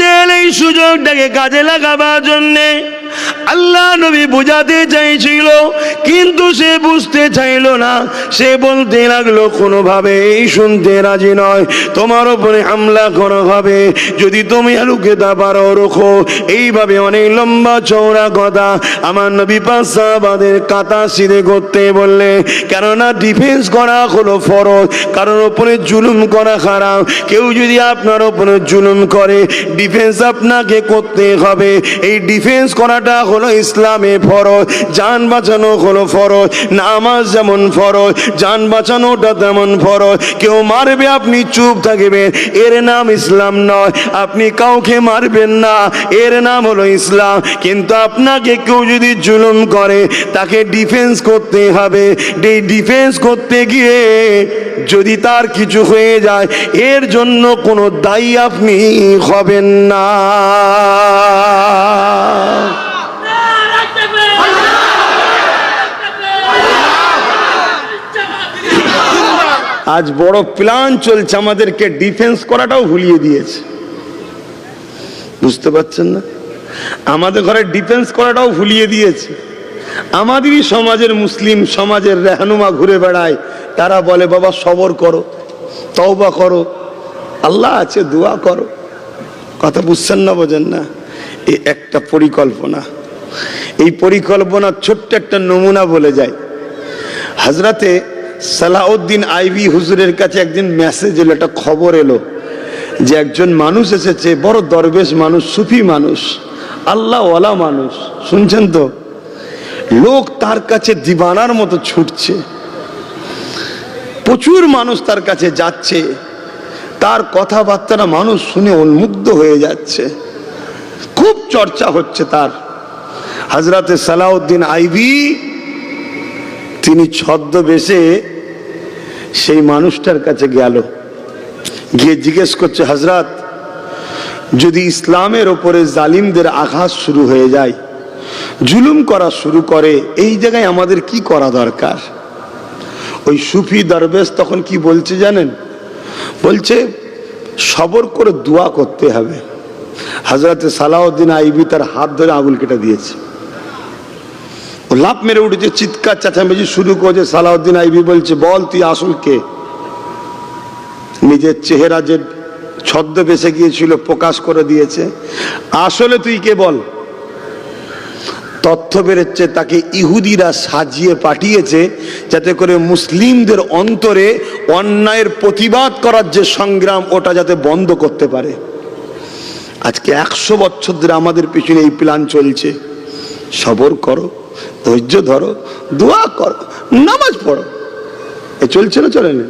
জেহেল এই সুযোগটাকে কাজে লাগাবার জন্যে আল্লাহ নবী বোঝাতে চাইছিল, কিন্তু সে বুঝতে চাইল না। সে বলতে লাগলো, কোনোভাবেই শুনতে রাজি নয়, তোমার উপরে হামলা করা হবে, যদি তুমি লুকাতে পারো রোখো। এইভাবে অনেক লম্বা চওড়া কথা আমার নবী পাক সাহাবাদের কাতা সিধে করতে বললে, কেননা ডিফেন্স করা হলো ফরজ, কারোর উপরে জুলুম করা খারাপ। কেউ যদি আপনার উপরে জুলুম করে, ডিফেন্স আপনাকে করতে হবে। এই ডিফেন্স করাটা হলো ইসলামে ফরজ। জান বাঁচানো হলো ফরজ, নামাজ যেমন ফরজ, জান বাঁচানোটা তেমন ফরজ। কেউ মারবে, আপনি চুপ থাকবেন, এর নাম ইসলাম নয়। আপনি কাউকে মারবেন না, এর নাম হলো ইসলাম। কিন্তু আপনাকে কেউ যদি জুলুম করে, তাকে ডিফেন্স করতে হবে। এই ডিফেন্স করতে গিয়ে যদি তার কিছু হয়ে যায়, এর জন্য কোনো দায়ী আপনি হবেন না। আজ বড় প্ল্যান চলছে, আমাদেরকে ডিফেন্স করাটাও ভুলিয়ে দিয়েছে। বুঝতে পারছেন না? আমাদের ঘরে ডিফেন্স করাটাও ভুলিয়ে দিয়েছে। আমাদেরই সমাজের মুসলিম সমাজের রেহনুমা ঘুরে বেড়ায়, তারা বলে বাবা সবর করো, তওবা করো, আল্লাহ আছে, দোয়া করো। কথা বুঝছেন না, বোঝেন না? এই একটা পরিকল্পনা, এই পরিকল্পনার ছোট্ট একটা নমুনা বলে যায়। হযরতে সালাউদ্দিন আইবি হুজুরের কাছে একদিন মেসেজ এলো, একটা খবর এলো যে একজন মানুষ এসেছে, বড় দরবেশ মানুষ, সুফি মানুষ, আল্লাহওয়ালা মানুষ। শুনছেন তো? লোক তার কাছে দিবানার মতো ছুটছে, প্রচুর মানুষ তার কাছে যাচ্ছে, তার কথাবার্তা মানুষ শুনে উন্মুগ্ধ হয়ে যাচ্ছে, খুব চর্চা হচ্ছে তার। হযরতে সালাউদ্দিন আইবি তিনি ছদ্মবেশে সেই মানুষটার কাছে গেল, গিয়ে জিজ্ঞেস করছে, হযরত, যদি ইসলামের ওপরে জালিমদের আঘাত শুরু হয়ে যায়, জুলুম করা শুরু করে, এই জায়গায় আমাদের কি করা দরকার? ওই সুফি দরবেশ তখন কি বলছে জানেন? বলছে সবর করে দোয়া করতে হবে। হযরতে সালাউদ্দিন আইবি তার হাত ধরে আঙুল কেটে দিয়েছে। ও লাফ মেরে উঠেছে, চিৎকার চেঁচামেচি শুরু করেছে। সালাউদ্দিন আইবি বলছে, বল তুই আসল কে? নিজের চেহারা যে ছদ্মবেশে গিয়েছিল প্রকাশ করে দিয়েছে, আসলে তুই কে বল। তথ্য বেরোচ্ছে তাকে ইহুদিরা সাজিয়ে পাঠিয়েছে যাতে করে মুসলিমদের অন্তরে অন্যায়ের প্রতিবাদ করার যে সংগ্রাম, ওটা যাতে বন্ধ করতে পারে। আজকে 100 বছর ধরে আমাদের পিছনে এই প্ল্যান চলছে। সবর করো, ধৈর্য ধরো, দোয়া করো, নামাজ পড়ো, এ চলছে না? চলে না?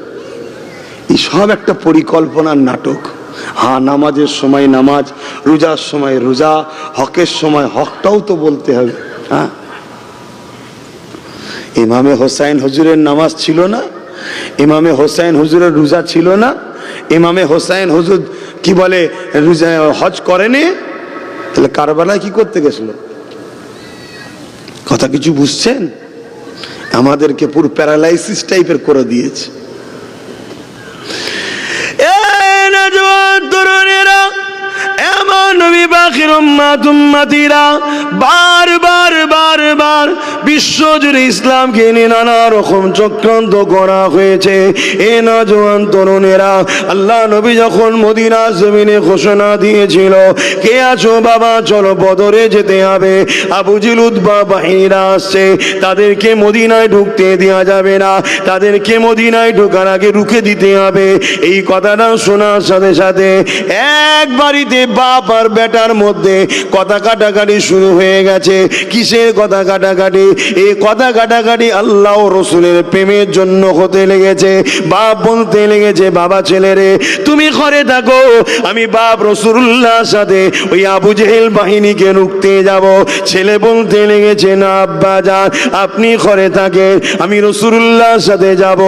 এই সব একটা পরিকল্পনার নাটক। হ্যাঁ, নামাজের সময় নামাজ, রোজার সময় রোজা, হকের সময় হকটাও তো বলতে হবে। হ্যাঁ, ইমামে হোসাইন হুজুরের নামাজ ছিল না? ইমামে হোসাইন হুজুরের রোজা ছিল না? ইমামে হোসাইন হুজুর কি বলে হজ করেনি? তাহলে কারবালায় কি করতে গেছিল? কথা কিছু বুঝছেন? আমাদেরকে পুরো প্যারালাইসিস টাইপের করে দিয়েছে। তরুণেরা, এমন নবী পাখির উম্মতিরা বারবার বিশ্ব জুড়ে ইসলামকে নিয়ে নানা রকম চক্রান্ত করা হয়েছে। এ নওজোয়ান তরুণেরা, আল্লাহ নবী যখন মদিনা জমিনে ঘোষণা দিয়েছিল, কে আছো বাবা, চলো বদরে যেতে হবে, আবু জিল উতবা বাহিনীরা আসছে, তাদেরকে মদিনায় ঢুকতে দেওয়া যাবে না, তাদেরকে মদিনায় ঢোকার আগে রুখে দিতে হবে। এই কথাটা শোনার সাথে সাথে এক বাড়িতে বাপ আর বেটার মধ্যে কথা কাটাকাটি শুরু হয়ে গেছে। কিসের কথা কাটাকাটি? এই কথা কাটাকাটি আল্লাহ ও রসুলের প্রেমের জন্য হতে লেগেছে। বাপ বলতে লেগেছে, বাবা ছেলেরে তুমি ঘরে থাকো, আমি বাপ রসুল্লাহর সাথে ওই আবু জেহেল বাহিনীকে রুখতে যাব। ছেলে বলতে লেগেছে, না আব্বা যান, আপনি ঘরে থাকেন, আমি রসুল্লাহর সাথে যাব।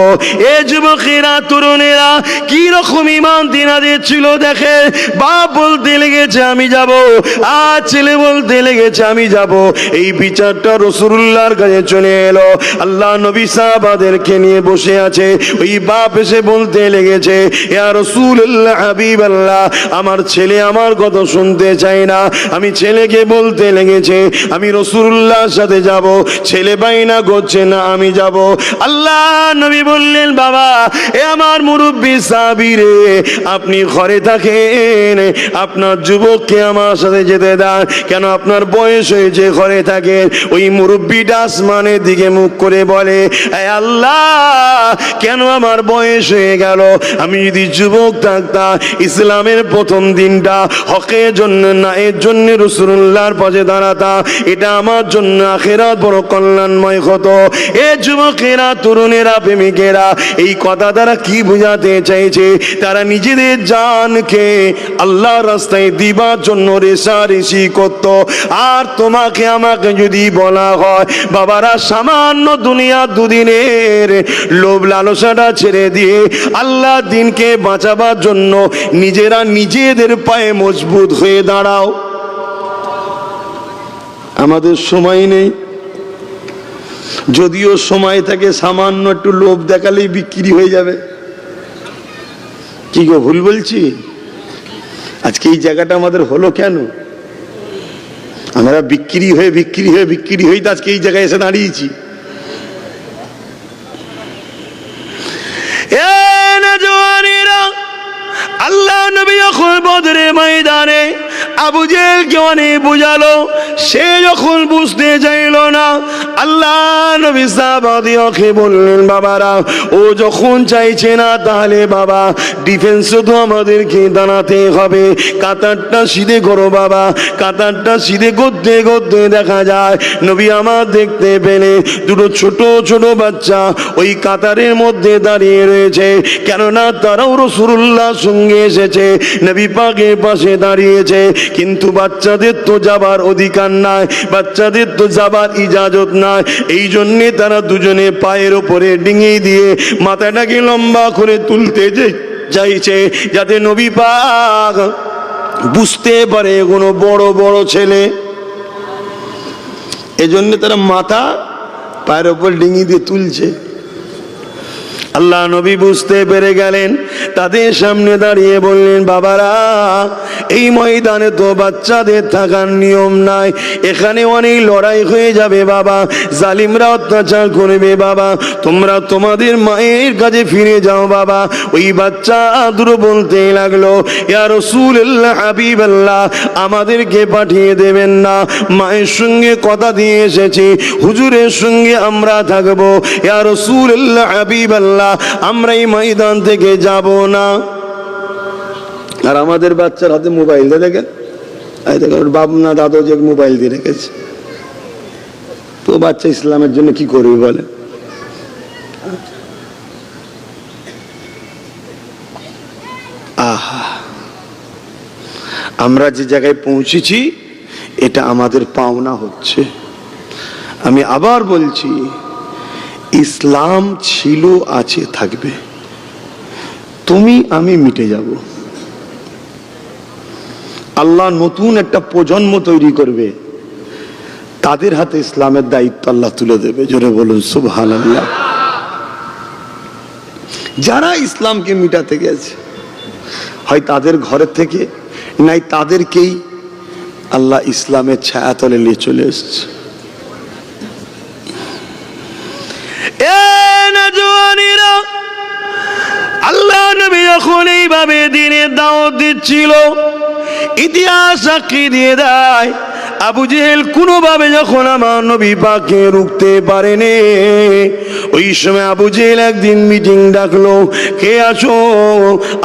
এ যুবকেরা, তরুণেরা, কি রকম ইমান তিনাদের ছিল দেখে। বাপ বলতে লেগেছে, আমি যাব, আর ছেলে বলতে লেগেছে আমি যাব। এই বিচারটা রাসূলুল্লাহর কাছে চলে এলো। আল্লাহ নবী সাহাবাদেরকে নিয়ে বসে আছে। ওই বাপ এসে বলতে লেগেছে, ইয়া রাসূলুল্লাহ, হাবিবাল্লাহ, আমার ছেলে আমার কথা শুনতে চায় না। আমি ছেলেকে বলতে লেগেছে আমি রাসূলুল্লাহর সাথে যাব। ছেলে বাইনা করছে না আমি যাব। আল্লাহ নবী বললেন, বাবা, এ আমার মুরব্বী সাহাবী রে, আপনি ঘরে থাকেন, আপনার যুবককে আমার সাথে যেতে দেন। কেন আপনার বয়স হয়েছে, ঘরে থাকেন। ওই মুরব্বীটা আসমানের দিকে মুখ করে বলে, এ আল্লাহ, কেন আমার বয়স হয়ে গেল? আমি যদি যুবক থাকতাম, ইসলামের প্রথম দিনটা হকের জন্য না এর জন্য রাসূলুল্লাহর পাশে দাঁড়াতাম, এটা আমার জন্য আখিরাত বড় কল্যাণময় হতো। এ যুবকেরা, তরুণেরা, প্রেমিকেরা, এই কথা দ্বারা কি বোঝাতে চাইছে? তারা নিজেদের জানকে আল্লাহর রাস্তায় দিবার জন্য রেষারেষি করত। আর তোমাকে আমাকে যদি বলা হয়, বাবারা, সামান্য দুনিয়া দুদিনের লোভ লালসাটা ছেড়ে দিয়ে আল্লাহ দিনকে বাঁচাবার জন্য নিজেরা নিজেদের পায়ে মজবুত হয়ে দাঁড়াও। আমাদের সময় নেই, যদিও সময় থাকে, সামান্য একটু লোভ দেখালেই বিক্রি হয়ে যাবে। কি গো, ভুল বলছি? আজকে এই জায়গাটা আমাদের হলো কেন? আমরা বিক্রি হয়ে তো আজকে এই জায়গায় এসে দাঁড়িয়েছি। আল্লাহ নবী যখন বদরের ময়দানে আবু জেহেলকে অনেক বুঝালো, সে যখন বুঝতে চাইল না, আল্লাহ নবী সাহাবাদেরকে বললেন, বাবারা, ও যখন চাইছে না, তাহলে বাবা ডিফেন্সে তো আমাদেরকে দাঁড়াতে হবে। কাতারটা সিধে করো বাবা। কাতারটা সিধে করতে করতে দেখা যায় নবী আমার দেখতে পেলে দুটো ছোট ছোট বাচ্চা ওই কাতারের মধ্যে দাঁড়িয়ে রয়েছে। কেননা তারাও রাসূলুল্লাহর সঙ্গে এসেছে, নবী পাকের পাশে দাঁড়িয়েছে। কিন্তু বাচ্চাদের তো যাবার অধিকার নাই, বাচ্চাদের তো যাবার ইজাজত নাই। এই জন্যে তারা দুজনে পায়ের ওপরে ডিঙিয়ে দিয়ে মাথাটাকে লম্বা করে তুলতে চাইছে, যাতে নবী পাক বুঝতে পারে কোনো বড় বড় ছেলে। এজন্য তারা মাথা পায়ের ওপর ডিঙিয়ে দিয়ে তুলছে। আল্লাহ নবী বুঝতে পেরে গেলেন, তাদের সামনে দাঁড়িয়ে বললেন, বাবারা, এই ময়দানে তো বাচ্চাদের থাকার নিয়ম নাই, এখানে অনেক লড়াই হয়ে যাবে বাবা, জালিমরা অত্যাচার করবে বাবা, তোমরা তোমাদের মায়ের কাছে ফিরে যাও বাবা। ওই বাচ্চা দুটো বলতে লাগলো, ইয়া রাসূলুল্লাহ, হাবিবাল্লাহ, আমাদেরকে পাঠিয়ে দেবেন না, মায়ের সঙ্গে কথা দিয়ে এসেছি, হুজুরের সঙ্গে আমরা থাকবো। ইয়া রাসূলুল্লাহ, হাবিবাল্লাহ, আমরা এই ময়দান থেকে যাব না। আর আমাদের বাচ্চার হাতে মোবাইল দেখেন, বাবু না দাদু যে মোবাইল দিয়ে রেখেছে, তো বাচ্চা ইসলামের জন্য কি করবে বলে? আহা, আমরা যে জায়গায় পৌঁছেছি এটা আমাদের পাওনা হচ্ছে। আমি আবার বলছি, ইসলাম ছিল, আছে, থাকবে। তুমি আমি মিটে যাব, আল্লাহ নতুন একটা প্রজন্ম তৈরি করবে, তাদের হাতে ইসলামের দায়িত্ব আল্লাহ তুলে দেবে। জোরে বলুন সুবহানাল্লাহ। যারা ইসলামকে মিটাতে গেছে, হয় তাদের ঘরের থেকে নাই তাদেরকেই আল্লাহ ইসলামের ছায়াতলে নিয়ে চলে এসেছে। আল্লাহ নবী যখন এইভাবে দিনের দাওয়াত দিচ্ছিল, ইতিহাস সাক্ষী দিয়ে দেয়, আবু জেহেল কোনোভাবে যখন আমার নবী পাককে রুখতে পারেনি, ওই সময় আবু জেহেল একদিন মিটিং ডাকলো, কে আছো?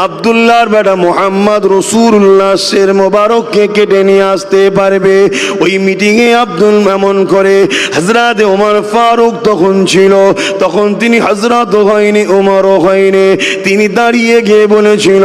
আব্দুল্লাহর বেটা মুহাম্মদ রাসূলুল্লাহ শের মোবারককে কেটে নিয়ে আসতে পারবে? ওই মিটিংয়ে আব্দুল এমন করে, হযরত ওমর ফারুক তখন ছিল, তখন তিনি হযরত হয়নি, ওমরও হয়নি, তিনি দাঁড়িয়ে গিয়ে বলেছিল,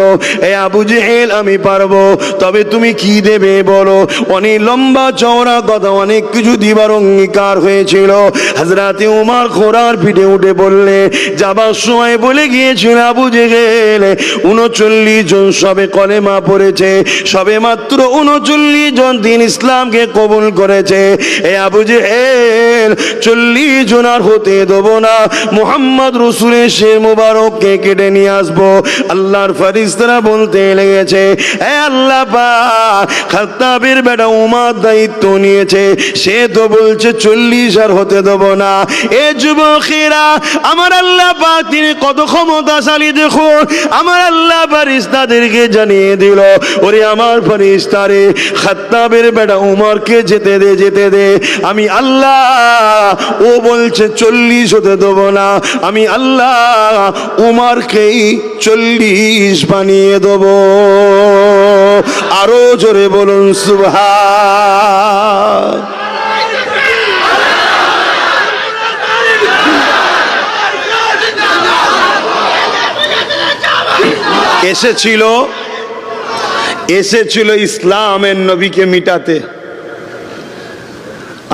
এ আবু জেহেল, আমি পারবো, তবে তুমি কি দেবে বলো? অনেক লম্বা চওড়া কথা, অনেক কিছু দিবার অঙ্গীকার হয়েছিল। হযরতে উমর ঘোড়ার পিঠে উঠে বললে, যাবার সময় বলে গিয়েছিল আবু জেহেল 39 জন সবে কলেমা পড়েছে, সবে মাত্র 39 জন দিন ইসলামকে কবুল করেছে। এ আবু জেহেল 40 জন আর হতে দেব না, মুহাম্মদ রাসূলের শির মুবারককে কেটে নিয়ে আসবো। আল্লাহর ফেরেশতারা বলতে লেগেছে, এ আল্লাহ পাক, খাত্তাবের বেটা উমর দায়িত্ব নিয়েছে, সে তো বলছে 40 আর হতে দেব না। এ যুবকেরা, আমার আল্লাহ পাক তিনি কত ক্ষমতাশালী দেখুন। আমার আল্লাহ ফেরেশতাদেরকে জানিয়ে দিল, ওরে আমার ফেরেশতারে, খাত্তাবের বেটা উমরকে যেতে দে, যেতে দে। আমি আল্লাহ, ও বলছে 40 হতে দেব না, আমি আল্লাহ উমরকেই 40 বানিয়ে দেব। আরো জোরে বলুন সুবহান। এসেছিল ইসলামের নবীকে মিটাতে,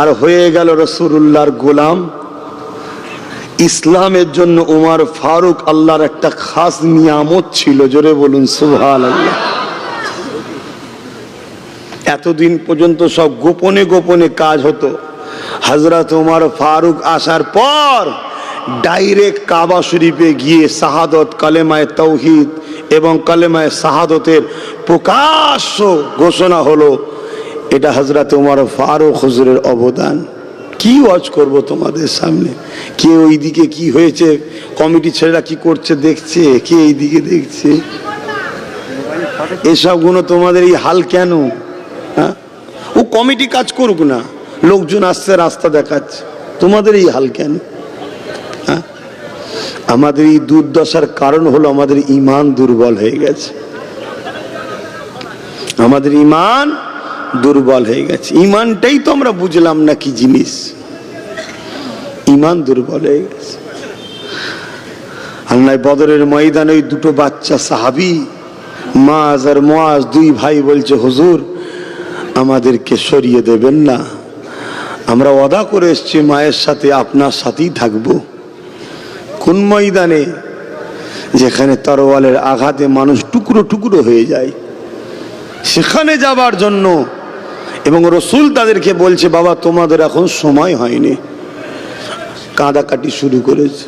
আর হয়ে গেল রাসূলুল্লাহর গোলাম। ইসলামের জন্য উমর ফারুক আল্লাহর একটা খাস নিয়ামত ছিল, জোরে বলুন সুবহানাল্লাহ। এতদিন পর্যন্ত সব গোপনে গোপনে কাজ হতো। হযরত উমর ফারুক আসার পর ডাইরেক্ট কাবা শরীফে গিয়ে শাহাদত, কালেমায়ে তাওহীদ এবং কালেমায়ে শাহাদতের প্রকাশ্য ঘোষণা হলো। এটা হযরত উমর ফারুক হুজুরের অবদান। কি ওয়াজ করব তোমাদের সামনে? কে ওইদিকে কি হয়েছে, কমিটি ছেলেরা কি করছে দেখছে, কে এইদিকে দেখছে। এসব গুলো তোমাদের এই হাল কেন? হ্যাঁ, ও কমিটি কাজ করুক না, লোকজন আসছে রাস্তা দেখাচ্ছে, তোমাদের এই হাল কেন? হ্যাঁ, আমাদের এই দুর্দশার কারণ হলো আমাদের ঈমান দুর্বল হয়ে গেছে। আমাদের ঈমান দুর্বল হয়ে গেছে। ঈমানটাই তো আমরা বুঝলাম না কি জিনিস। ঈমান দুর্বল হয়ে গেছে। আল্লাহ বদরের ময়দানে ওই দুটো বাচ্চা সাহাবী মাজ আর মুআজ, দুই ভাই বলছে, হুজুর আমাদেরকে সরিয়ে দেবেন না, আমরা ওয়াদা করে এসেছি মায়ের সাথে আপনার সাথেই থাকবো। কোন ময়দানে? যেখানে তরোয়ালের আঘাতে মানুষ টুকরো টুকরো হয়ে যায়, সেখানে যাবার জন্য। এবং রাসূল তাদেরকে বলছে, বাবা তোমাদের এখন সময় হয়নি। কাঁদাকাটি শুরু করেছে।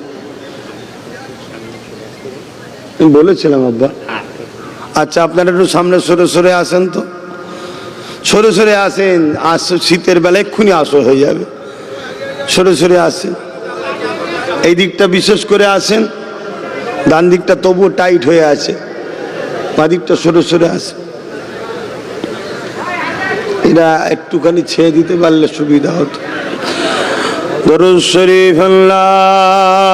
বলেছিলাম আব্বা, আচ্ছা আপনারা একটু সামনে সরে সরে আসেন তো, সরে সরে আসেন। শীতের বেলা এক্ষুনি আসর হয়ে যাবে, সরে সরে আসেন। এই দিকটা বিশেষ করে আসেন, ডান দিকটা তবুও টাইট হয়ে আছে, বাঁ দিকটা সরে সরে আসে। এরা একটুখানি ছেড়ে দিতে পারলে সুবিধা হতো। দরুদ শরীফ আল্লাহুম্মা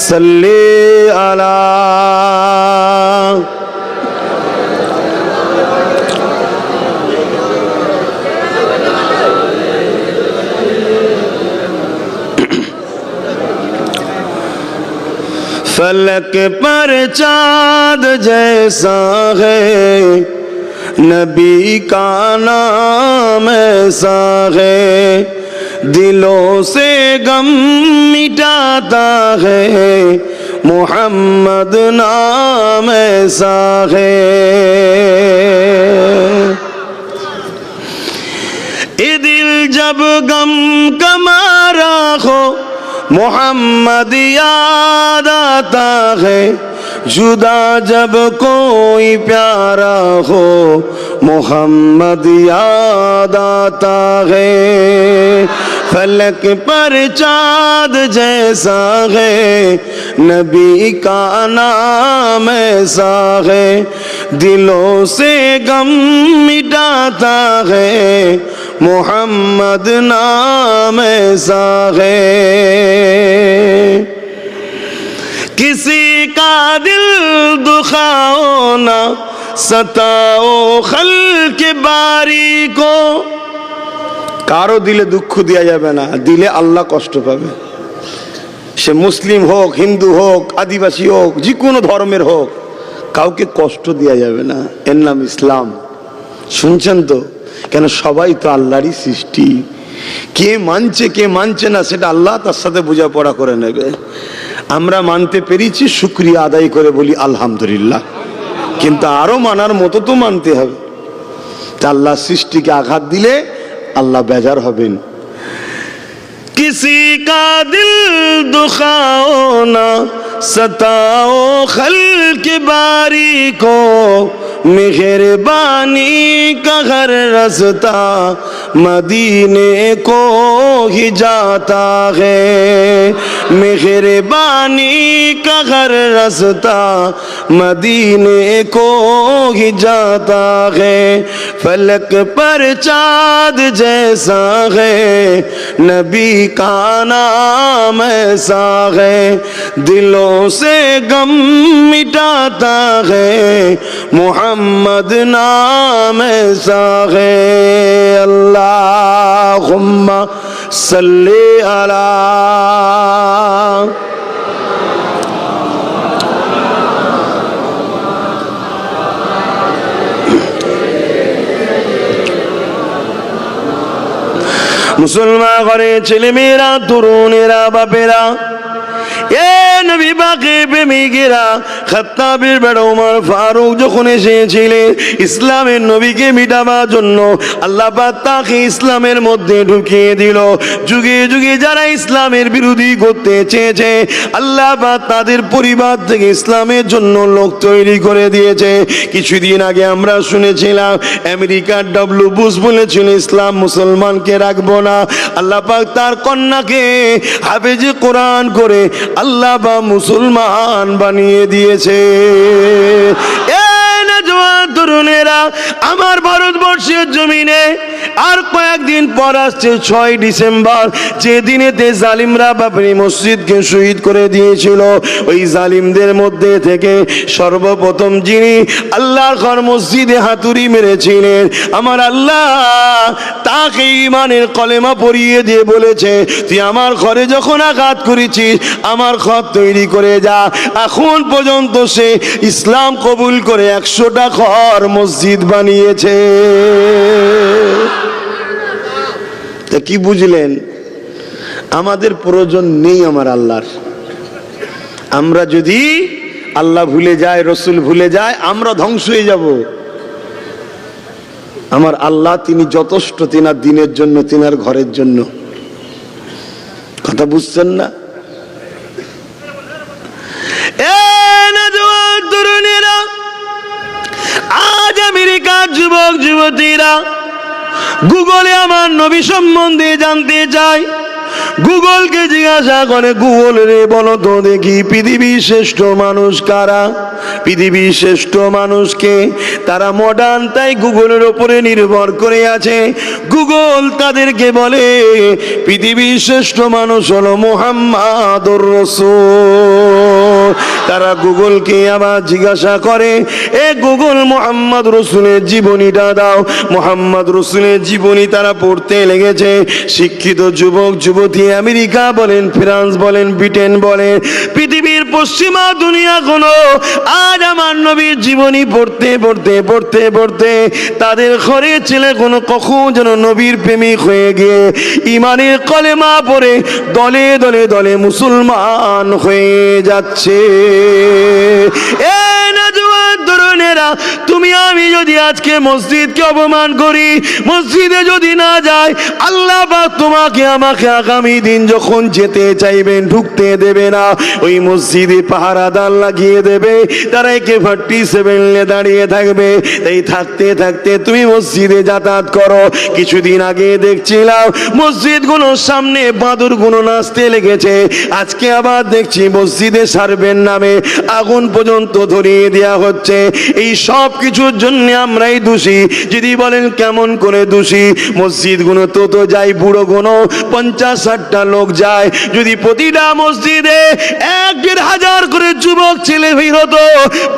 সাল্লি আলা फलक पर चाँद जैसा है, नबी का नाम ऐसा है, दिलों से गम मिटाता है, मोहम्मद नाम ऐसा है। ये दिल जब गम का मारा हो, मोहम्मद याद आता है, जुदा जब कोई प्यारा हो, मोहम्मद याद आता है। फलक पर चाँद जैसा है, नबी का नाम ऐसा है, दिलों से गम मिटाता है, मोहम्मद नाम ऐसा है। किसी का दिल दुखाओ ना, सताओ खल्क बारी को। কারো দিলে দুঃখ দেওয়া যাবে না, দিলে আল্লাহ কষ্ট পাবে। সে মুসলিম হোক, হিন্দু হোক, আদিবাসী হোক, যে কোনো ধর্মের হোক, কাউকে কষ্ট দেওয়া যাবে না। এর নাম ইসলাম। শুনছেন তো? কেন সবাই তো আল্লাহরই সৃষ্টি, কে মানছে কে মানছে না সেটা আল্লাহ তার সাথে বোঝাপড়া করে নেবে। আমরা মানতে পেরেছি, শুকরিয়া আদায় করে বলি আলহামদুলিল্লাহ, কিন্তু আরো মানার মতো তো মানতে হবে। তা আল্লাহ সৃষ্টিকে আঘাত দিলে আল্লাহ বেজার হবেন। किसी का दिल दुखाओ ना सताओ खल्क बारी को, मेहरबानी का हर रास्ता मदीने को ही जाता है, मेहरबानी का हर रास्ता मदीने को ही जाता है। फलक पर चाँद जैसा है नबी का नाम ऐसा है, दिलों से गम मिटाता है मोहम्मद नाम ऐसा है। अल्लाहुम्मा सल्ली अला। মুসলমান ঘরে ছেলেমেয়েরা, তরুণেরা, বাপেরা, এ নবী পাকের প্রেমিকেরা, খাত্তাবের বেটা ওমর ফারুক যখন এসেছিলেন ইসলামের নবীকে মিটাবার জন্য, আল্লাহ পাক তাকে ইসলামের মধ্যে ঢুকিয়ে দিল। যুগে যুগে যারা ইসলামের বিরোধী করতে চেয়েছে, আল্লাহ পাক তাদের পরিবার থেকে ইসলামের জন্য লোক তৈরি করে দিয়েছে। কিছুদিন আগে আমরা শুনেছিলাম আমেরিকার ডব্লিউ বুশ বলেছিল ইসলাম মুসলমানকে রাখবো না। আল্লাহ পাক তার কন্যাকে হাফেজে কোরআন করে আল্লাহ বা মুসলমান বানিয়ে দিয়েছে। তরুণেরা, আমার ভারতবর্ষের জমিনে আর কয়েকদিন পর আসছে 6 ডিসেম্বর, যে দিনেতে জালিমরা বাবরি মসজিদকে শহীদ করে দিয়েছিল। ওই জালিমদের মধ্যে থেকে সর্বপ্রথম যিনি আল্লাহর ঘর মসজিদে হাতুড়ি মেরেছিলেন, আমার আল্লাহ তাকে ঈমানের কলেমা পড়িয়ে দিয়ে বলেছে, তুই আমার ঘরে যখন আঘাত করেছিস আমার ঘর তৈরি করে যা। এখন পর্যন্ত সে ইসলাম কবুল করে 100টা ঘর মসজিদ বানিয়েছে। তা কি বুঝলেন? আমাদের প্রয়োজন নেই আমার আল্লাহর। আমরা যদি আল্লাহ ভুলে যাই, রসুল ভুলে যায়, আমরা ধ্বংস হয়ে যাব। আমার আল্লাহ তিনি যথেষ্ট, তিনার দিনের জন্য, তিনার ঘরের জন্য। কথা বুঝছেন না? তরুণীরা, আজ আমেরিকার যুবক যুবতীরা গুগলে আমার নবী সম্বন্ধে জানতে চায়। গুগলকে জিজ্ঞাসা করে, গুগল রে বলো তো দেখি পৃথিবীর শ্রেষ্ঠ মানুষ কারা? পৃথিবীর শ্রেষ্ঠ মানুষকে তারা মডার্ন, তাই গুগলের ওপরে নির্ভর করে আছে। গুগল তাদেরকে বলে পৃথিবীর শ্রেষ্ঠ মানুষ হলো মুহাম্মাদুর রাসূল। তারা গুগলকে আবার জিজ্ঞাসা করে, এ গুগল মুহাম্মদ রাসূলের জীবনীটা দাও। মুহাম্মদ রাসূলের জীবনী তারা পড়তে লেগেছে। শিক্ষিত যুবক যুবতী আমেরিকা বলেন, ফ্রান্স বলেন, ব্রিটেন বলেন, পৃথিবীর পশ্চিমা দুনিয়া কোনো আজ আমার নবীর জীবনী পড়তে পড়তে পড়তে পড়তে তাদের ঘরের ছেলে কোনো কখন যেন নবীর প্রেমিক হয়ে গিয়ে ইমানের কলেমা পড়ে দলে দলে দলে মুসলমান হয়ে যাচ্ছে। এ নওজোয়ান তরুণেরা, তুমি আমি যদি আজকে মসজিদকে অপমান করি, মসজিদে যদি না যাই, আল্লাহ পাক তোমাকে আমাকে আগামী দিন যখন যেতে চাইবেন ঢুকতে দেবে না। ওই মসজিদে পাহারাদার লাগিয়ে দেবে, তারা AK-47 দাঁড়িয়ে থাকবে। তাই থাকতে থাকতে তুমি মসজিদে যাতায়াত করো। কিছুদিন আগে দেখছিলাম মসজিদগুলোর সামনে বাঁদরগুলো নাচতে লেগেছে। আজকে আবার দেখছি মসজিদে সার্ভের নামে আগুন পর্যন্ত ধরিয়ে দেওয়া হচ্ছে। এই সব কিছুর জন্য আমরাই দোষী। যদি বলেন কেমন করে দোষী? মসজিদগুলো তো যাই বুড়োগুলো 50-60টা লোক যায়। যদি প্রতিটা মসজিদে 1-1,500 করে যুবক ছেলে ভিড় হতো,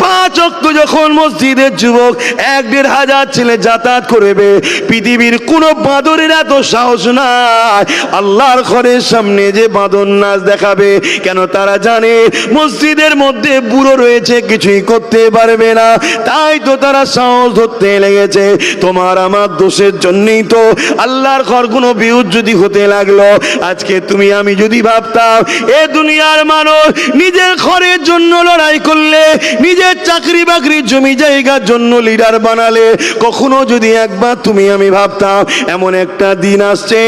5 ওয়াক্ত যখন মসজিদের যুবক 1-1,500 ছেলে যাতায়াত করবে, পৃথিবীর কোন বাঁদরের এত সাহস নাই আল্লাহর ঘরের সামনে যে বাঁদর নাচ দেখাবে। কেন? তারা জানে মসজিদের মধ্যে বুড়ো রয়েছে, কিছুই করতে পারবে না। তাই তো তারা সাহস ধরতে লেগেছে। তোমার আমার দোষের জন্যই তো আল্লাহর ঘর কোনো বিউজ্জতি হতে লাগলো। আজকে তুমি আমি যদি ভাবতাম এ দুনিয়ার মানুষ নিজের ঘরের জন্য লড়াই করলে, নিজের চাকরি বাকরির জমি জায়গার জন্য লিডার বানালে, কখনো যদি একবার তুমি আমি ভাবতাম এমন একটা দিন আসছে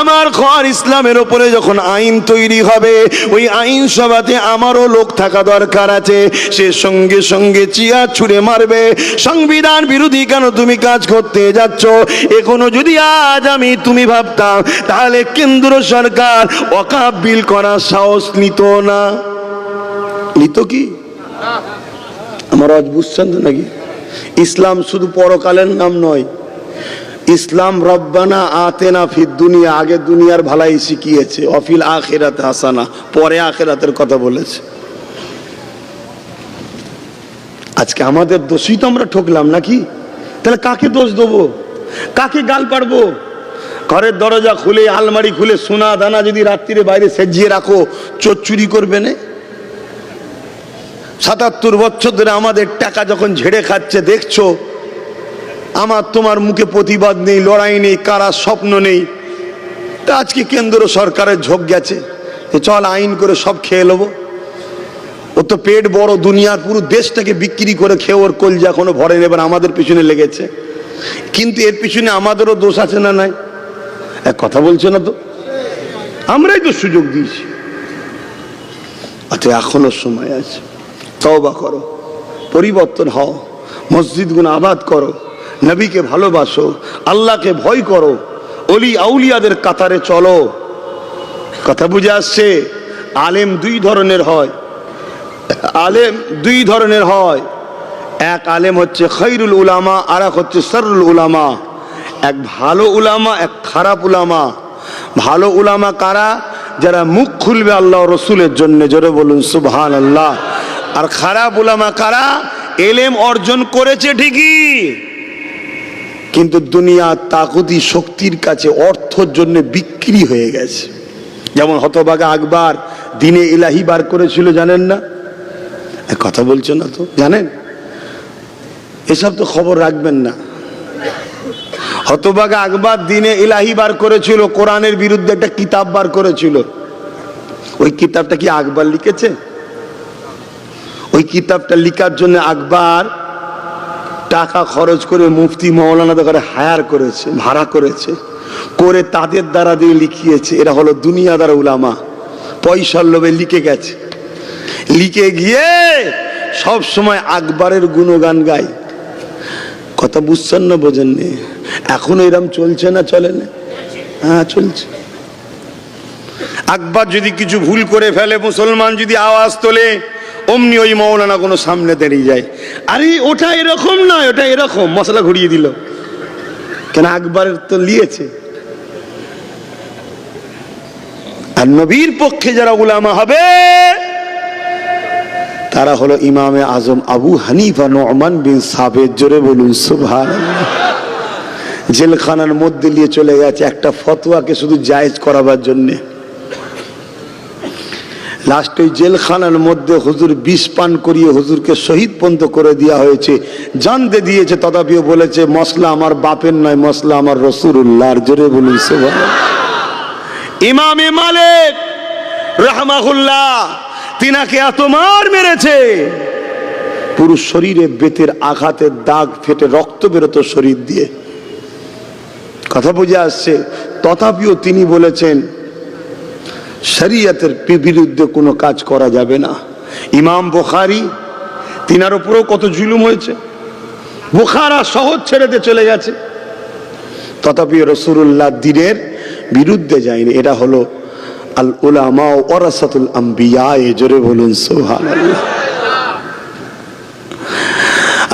আমার ঘর ইসলামের উপরে যখন আইন তৈরি হবে, ওই আইন সভাতে আমারও লোক থাকা দরকার আছে, সে সঙ্গে সঙ্গে চিয়ার ছুঁড়ে মারবে, সংবিধান বিরোধী কেন তুমি কাজ করতে যাচ্ছ। এখনো যদি আজ আমি তুমি ভাবতাম, তাহলে কেন্দ্র সরকার ওয়াকফ বিল করার সাহস নিত না। নিত কি? আমার আজ বুঝছেন তো নাকি? ইসলাম শুধু পরকালের নাম নয়, ইসলাম রব্বানা আতেনা ফিদ দুনিয়া, আগে দুনিয়ার ভালাই শিখিয়েছে, অফিল আখিরাতে হাসানা, পরে আখিরাতের কথা বলেছে। আজকে আমাদের দোষই তো আমরা ঠকলাম নাকি? তাহলে কাকে দোষ দেবো, কাকে গাল পারবো? ঘরের দরজা খুলে আলমারি খুলে সোনা দানা যদি রাত্রিরে বাইরে সেজিয়ে রাখো, চোর চুরি করবে না? ৭৭ বছর ধরে আমাদের টাকা যখন ঝেড়ে খাচ্ছে দেখছো, আমার তোমার মুখে প্রতিবাদ নেই, লড়াই নেই, কারা স্বপ্ন নেই। তা আজকে কেন্দ্র সরকারের ঝোঁক গেছে যে চল আইন করে সব খেয়ে নেবো। ও তো পেট বড়, দুনিয়ার পুরো দেশটাকে বিক্রি করে খেয়ে ওর কলজা এখনো ভরে নেবেন, আমাদের পিছনে লেগেছে। কিন্তু এর পিছনে আমাদেরও দোষ আছে না নাই? এক কথা বলছে না তো, আমরাই তো সুযোগ দিয়েছি। আচ্ছা, এখনো সময় আছে, তওবা করো, পরিবর্তন হও, মসজিদগুলো আবাদ করো, নবীকে ভালোবাসো, আল্লাহকে ভয় করো, অলি আউলিয়াদের কাতারে চলো। কথা বুঝে আসছে? আলেম দুই ধরনের হয়, আলেম দুই ধরনের হয়। এক আলেম হচ্ছে খৈরুল উলামা, আর এক হচ্ছে শররুল উলামা। এক ভালো উলামা, এক খারাপ উলামা। ভালো উলামা কারা? যারা মুখ খুলবে আল্লাহ রসুলের জন্য, জোরে বলুন সুবহানাল্লাহ। আর খারাপ উলামা কারা? এলেম অর্জন করেছে ঠিকই, কিন্তু দুনিয়ার তাগুতি শক্তির কাছে অর্থের জন্য বিক্রি হয়ে গেছে। যেমন হতভাগা আকবর দিনে ইলাহি বার করেছিল, জানেন না? কথা বলছো না তো, জানেন? এসব তো খবর রাখবেন না। হতভাগা আকবর দিনে ইলাহি বার করেছিল, কোরআনের বিরুদ্ধে একটা কিতাব বার করেছিল। ওই কিতাবটা কি আকবর লিখেছে? ওই কিতাবটা লিখার জন্য আকবর টাকা খরচ করে মুফতি মৌলানাদের ঘরে হায়ার করেছে, ভাড়া করেছে, করে তাদের দ্বারা দিয়ে লিখিয়েছে। এরা হলো দুনিয়াদার উলামা, পয়সার লোভে লিখে গেছে। লিখে গিয়ে সব সময় আকবরের গুণগান গায়। কথা বুঝছেন না, বোঝেননি? এখন এরম চলছে না, চলে না? হ্যাঁ, চলছে। আকবর যদি কিছু ভুল করে ফেলে, মুসলমান যদি আওয়াজ তোলে, অমনি ওই মৌলানা কোনো সামনে দাঁড়িয়ে যায়, আরে ওটা এরকম নয়, ওটা এরকম, মশলা ঘুরিয়ে দিল। কেন? আকবরের তো লিয়েছে। আর নবীর পক্ষে যারা উলামা হবে তারা হলো ইমামে আজম আবু হানিফা নুমান বিন সাবিত, জোরে বলুন সুবহানাল্লাহ। জেলখানার মধ্যে নিয়ে চলে গেছে একটা ফতোয়াকে শুধু জায়েজ করাবার জন্য। লাস্টে জেলখানার মধ্যে হুজুর বিষ পান করিয়ে হুজুরকে শহীদ পর্যন্ত করে দেওয়া হয়েছে, জানতে দিয়েছে। তথাপিও বলেছে মশলা আমার বাপের নয়, মশলা আমার রাসূলুল্লাহর, জোরে বলুন সুবহানাল্লাহ। ইমামে মালিক রাহমাহুল্লাহ তিনাকে এত মার মেরেছে, পুরো শরীরে বেতের আঘাতের দাগ, ফেটে রক্ত বেরোতো শরীর দিয়ে। কথা বুঝে আসছে? তথাপিও তিনি বলেছেন শরীয়তের বিরুদ্ধে কোনো কাজ করা যাবে না। ইমাম বুখারী, তিনার উপরেও কত জুলুম হয়েছে, বুখারা শহর ছেড়ে দিয়ে চলে গেছে, তথাপিও রাসূলুল্লাহ দ্বীনের বিরুদ্ধে যায়নি। এরা হলো আল উলামা ওয়ারাসাতুল আম্বিয়া, জোরে বলুন সুবহানাল্লাহ।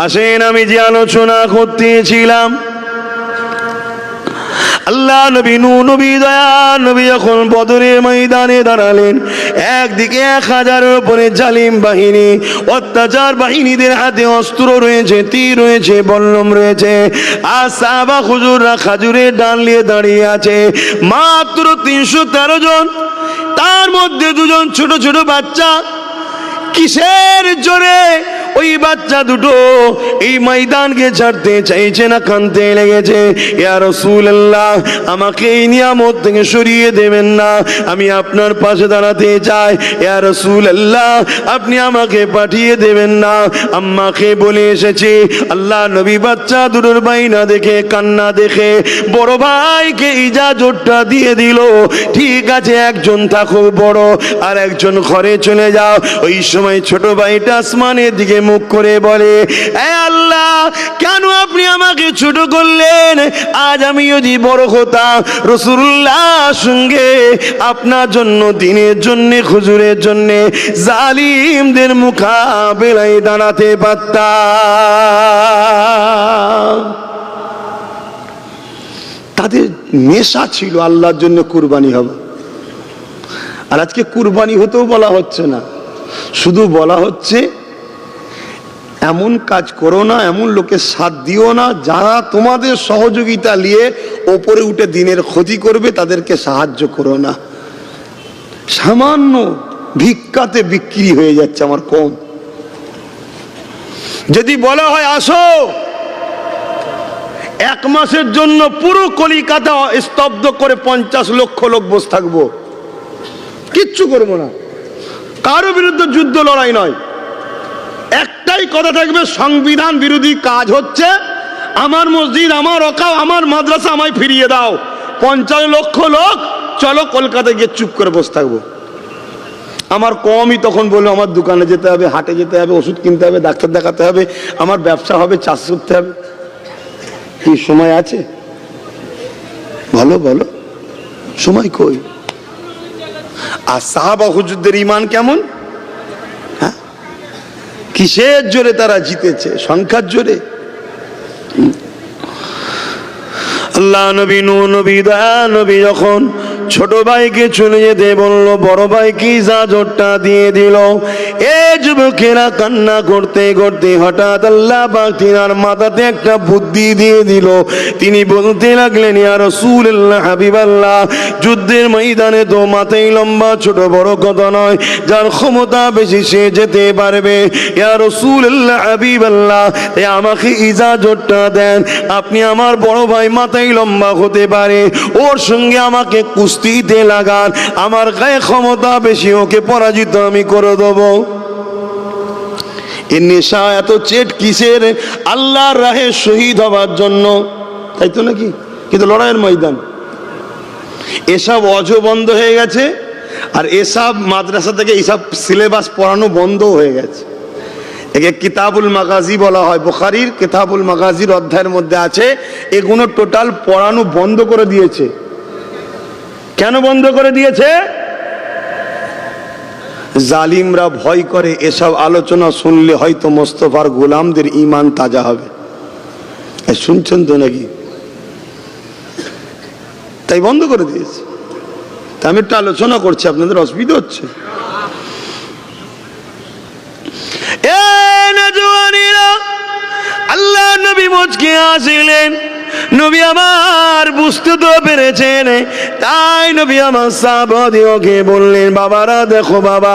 আসেন, আমি যে আলোচনা করতেছিলাম, আল্লাহ নবী নবী দয়া নবী যখন বদরের ময়দানে দাঁড়ালেন, একদিকে 1000-এর উপরে জালিম বাহিনী, অত্যাচার বাহিনীদের হাতে অস্ত্র রয়েছে, তীর রয়েছে, বল্লম রয়েছে, আর সাহাবা হুজুররা খাজুরের ডাল নিয়ে দাঁড়িয়ে আছে। মাত্র 313 জন, তার মধ্যে 2 জন ছোট ছোট বাচ্চা। কিসের জোরে ওই বাচ্চা দুটো এই ময়দানকে ছাড়তে চাইছে না, কাঁদতে লেগেছে। ইয়া রাসূলুল্লাহ, আমাকে এই নিয়ামত থেকে সরিয়ে দেবেন না, আমি আপনার পাশে দাঁড়াতে চাই। ইয়া রাসূলুল্লাহ, আপনি আমাকে পাঠিয়ে দেবেন না, আম্মাকে বলে এসেছি। আল্লাহ নবী বাচ্চা দুটোর বাইনা দেখে, কান্না দেখে বড় ভাইকে ইজাজতটা দিয়ে দিল, ঠিক আছে একজন থাকো বড়, আর একজন ঘরে চলে যাও। ওই সময় ছোট ভাইটা আসমানের দিকে মুখ করে বলে, এ আল্লাহ, কেন আপনি আমাকে ছোট করলেন? আজ আমি যদি বড় হতাম রাসূলুল্লাহ সঙ্গে আপনার জন্য, দিনের জন্য, হুজুরের জন্য জালিমদের মোকাবেলায় দাঁড়াতে পারতাম। তাদের নেশা ছিল আল্লাহর জন্য কুরবানি হবে। আর আজকে কুরবানি হতেও বলা হচ্ছে না, শুধু বলা হচ্ছে এমন কাজ করো না, এমন লোকের সাথ দিও না যারা তোমাদের সহযোগিতা নিয়ে ওপরে উঠে দিনের ক্ষতি করবে, তাদেরকে সাহায্য করো না। সামান্য ভিক্ষাতে বিক্রি হয়ে যাচ্ছে আমার কম। যদি বলা হয় আসো, এক মাসের জন্য পুরো কলিকাতা স্তব্ধ করে 50 লক্ষ লোক বসে থাকবো, কিচ্ছু করবো না, কারো বিরুদ্ধে যুদ্ধ লড়াই নয়, একটাই কথা থাকবে, সংবিধান বিরোধী কাজ হচ্ছে, আমার মসজিদ, আমার ওয়াকফ, আমার মাদ্রাসা আমায় ফিরিয়ে দাও। 50 লক্ষ লোক চলো কলকাতায় গিয়ে চুপ করে বসে থাকবো। আমার কমই তখন বললো, আমার দোকানে যেতে হবে, হাটে যেতে হবে, ওষুধ কিনতে হবে, ডাক্তার দেখাতে হবে, আমার ব্যবসা হবে, চাষ করতে হবে। কি সময় আছে? বলো বলো, সময় কই? আর সাহাবা হুজুরদের ঈমান কেমন? হ্যাঁ, কিসের জোরে তারা জিতেছে? সংখ্যার জোরে? আল্লাহ নবী, নূহ নবী, দয়া নবী যখন ছোট ভাইকে চলে যেতে বলল, বড় ভাইকে ইজাজতটা দিয়ে দিল। এ যুবকেরা কান্না করতে করতে হঠাৎ আল্লাহ পাক তিনার মাথাতে একটা বুদ্ধি দিয়ে দিল। তিনি বলতে লাগলেন, ইয়া রাসূলুল্লাহ, হাবিবাল্লাহ, যুদ্ধের ময়দানে তো মাথাই লম্বা ছোট বড় কথা নয়, যার ক্ষমতা বেশি সে যেতে পারবে। ইয়া রাসূলুল্লাহ, হাবিবাল্লাহ, আমাকে ইজাজতটা দেন, আপনি আমার বড় ভাই মাথায় লম্বা হতে পারে, ওর সঙ্গে আমাকে কুস্তিতে লাগান, আমার গায়ে ক্ষমতা বেশি, ওকে পরাজিত আমি করে দেবো। এর নেশা এত চেট কিসের? আল্লাহর রাহে শহীদ হবার জন্য, তাই তো নাকি? কিন্তু লড়াইয়ের ময়দান এসব অজ বন্ধ হয়ে গেছে, আর এসব মাদ্রাসা থেকে এইসব সিলেবাস পড়ানো বন্ধ হয়ে গেছে। একে কিতাবুল মাগাজি বলা হয়, বুখারীর কিতাবুল মাগাজির অধ্যায়ের মধ্যে আছে। এগুলো টোটাল পড়ানো বন্ধ করে দিয়েছে। কেন বন্ধ করে দিয়েছে? জালিমরা ভয় করে এসব আলোচনা শুনলে হয়তো মোস্তফার গোলামদের ঈমান তাজা হবে। শুনছেন তো নাকি? তাই বন্ধ করে দিয়েছে। তা আমি একটা আলোচনা করছি, আপনাদের অসুবিধা হচ্ছে? আল্লাহ নবী মুচকি হাসিলেন। নবী আমার বুঝতে তো পেরেছেন, তাই নবী আমার সাহাবাদেরকে বললেন, বাবারা দেখো বাবা,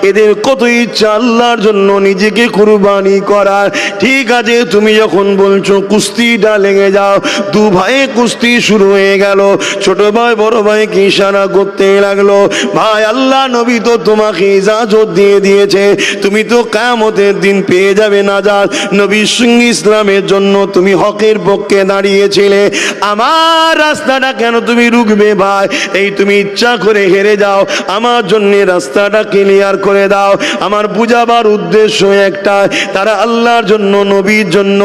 এদের কত ইচ্ছা আল্লাহর জন্য নিজেকে কুরবানি করার। ঠিক আছে, তুমি যখন বলছো কুস্তিটা লেগে যাও। দু ভাই কুস্তি শুরু হয়ে গেল। ছোট ভাই বড় ভাইকে ইশারা করতে লাগলো, ভাই আল্লাহ নবী তো তোমাকে ইজাজত দিয়ে দিয়েছে, তুমি তো কিয়ামতের দিন পেয়ে যাবে নাজাত। নবীর সঙ্গে ইসলামের জন্য তুমি হকের পক্ষে দাঁড়িয়েছিলে, আমার রাস্তাটা কেন তুমি রুখবে ভাই? এই তুমি ইচ্ছা করে হেরে যাও, আমার জন্য রাস্তাটা ক্লিয়ার করে দাও। আমার বুঝাবার উদ্দেশ্য একটা, তারা আল্লাহর জন্য, নবীর জন্য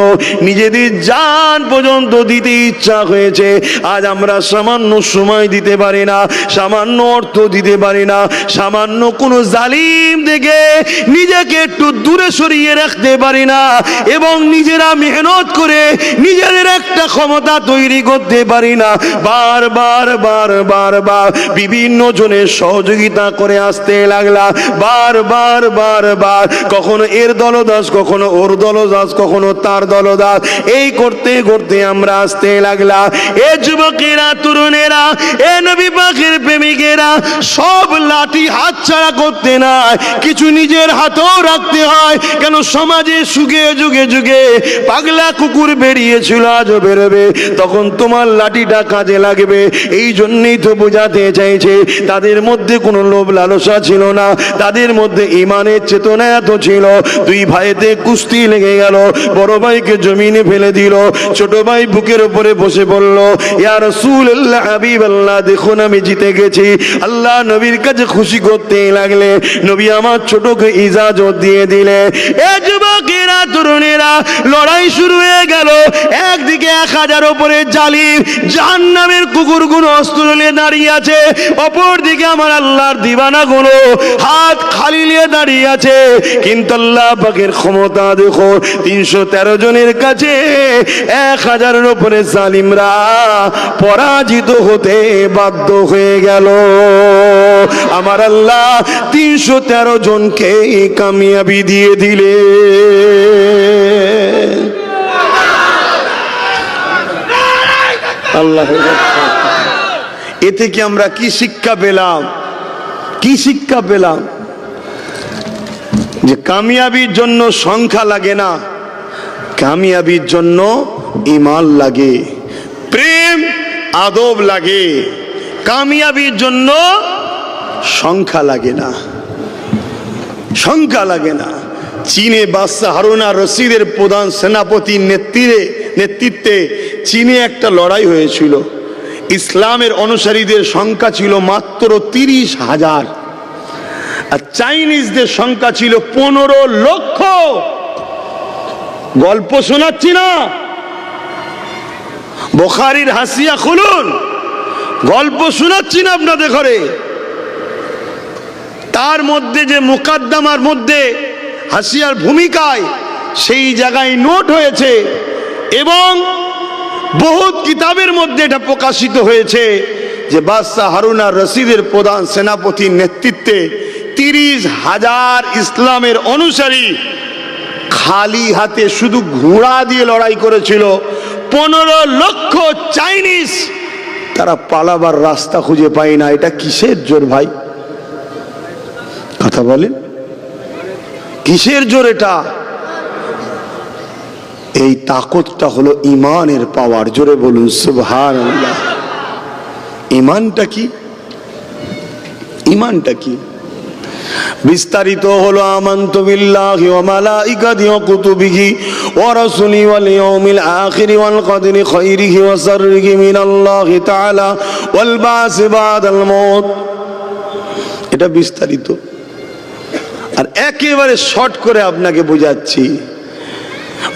নিজেদের জান পর্যন্ত দিতে ইচ্ছা হয়েছে। আজ আমরা সামান্য সময় দিতে পারি না, সামান্য অর্থ দিতে পারি না, সামান্য কোনো জালিম থেকে নিজেকে একটু দূরে সরিয়ে রাখতে পারি না, এবং নিজেরা মেহনত করে নিজেদের একটা ক্ষমতা ক্ষমতা তৈরি করতে পারি না, বারবার বারবার বার বিভিন্ন জনের সহযোগিতা করে আসতে লাগলা, বারবার বারবার কখনো এর দলদাস, কখনো ওর দলদাস, কখনো তার দলদাস, এই করতে করতে আমরা আসতে লাগলা। এ যুবকেরা, তরুণেরা, এ নবী পাকের প্রেমিকেরা, সব লাঠি হাতছাড়া করতে নাই, কিছু নিজের হাতেও রাখতে হয়। কেন? সমাজে সুখে যুগে যুগে পাগলা কুকুর বেরিয়েছিল, আজও বেরোবে, তখন তোমার লাঠিটা কাজে লাগবে। এই জন্যই তো বোঝাতে চাইছে, তাদের মধ্যে কোনো লোভ লালসা ছিল না, তাদের মধ্যে ঈমানের চেতনা এত ছিল। দুই ভাইতে কুস্তি লেগে গেল, বড় ভাইকে জমিনে ফেলে দিল, ছোট ভাই বুকের উপরে বসে বলল, ইয়া রাসূলুল্লাহ, হাবিবাল্লাহ, দেখুন আমি জিতে গেছি। আল্লাহ নবীর কাছে খুশি করতে লাগলে, নবী আমার ছোটকে ইজাজত দিয়ে দিলে। এ যুবকেরা, তরুণেরা, লড়াই শুরু হয়ে গেল। একদিকে 1000 উপরে জালিম জাহান্নামের কুকুরগুলো অস্ত্র নিয়ে দাঁড়িয়ে আছে, অপর দিকে আমার আল্লাহর দিবানাগুলো হাত খালি নিয়ে দাঁড়িয়ে আছে। কিন্তু আল্লাহ পাকের ক্ষমতা দেখো, 313 জনের কাছে 1000-এর উপরে জালিমরা পরাজিত হতে বাধ্য হয়ে গেল। আমার আল্লাহ 313 জনকে কামিয়াবি দিয়ে দিলে। আল্লাহ, এ থেকে আমরা কি শিক্ষা পেলাম? কি শিক্ষা পেলাম? যে কামিয়াবির জন্য সংখ্যা লাগে না, কামিয়াবির জন্য ঈমান লাগে, প্রেম আদব লাগে। কামিয়াবির জন্য সংখ্যা লাগে না, সংখ্যা লাগে না। চীনে বাদশাহ হারুন আর রশিদের প্রধান সেনাপতির নেতৃত্বে চীনে একটা লড়াই হয়েছিল। ইসলামের অনুসারীদের সংখ্যা ছিল মাত্র 30,000, আর চাইনিজদের সংখ্যা ছিল 15 লক্ষ। গল্প শোনাচ্ছি না, বুখারীর হাসিয়া খুলুন, গল্প শোনাচ্ছি না আপনাদের ঘরে। তার মধ্যে যে মুকাদ্দমার মধ্যে হাসিয়ার ভূমিকায় সেই জায়গায় নোট হয়েছে এবং বহুত কিতাবের মধ্যে এটা প্রকাশিত হয়েছে যে বাদশাহ হারুন আর রশিদের প্রধান সেনাপতির নেতৃত্বে 30,000 ইসলামের অনুসারী খালি হাতে শুধু ঘোড়া দিয়ে লড়াই করেছিল। 15 লক্ষ চাইনিজ, তারা পালাবার রাস্তা খুঁজে পায় না। এটা কিসের জোর ভাই? কথা বলেন, কিসের জোর এটা? এই তাকতটা হলো ঈমানের পাওয়ার। জোরে বলুন সুবহানাল্লাহ। ঈমানটা কি? ঈমানটা কি? বিস্তারিত হলো, আমানতু বিল্লাহি ওয়া মালাইকাতিহি ওয়া কুতুবিহি ওয়া রাসূলিহি ওয়াল ইয়াউমিল আখিরি ওয়াল কদরি খাইরিহি ওয়া শাররিহি মিনাল্লাহি তাআলা ওয়াল বাসি বাদাল মাউত। এটা বিস্তারিত। আর একেবারে শর্ট করে আপনাকে বোঝাচ্ছি,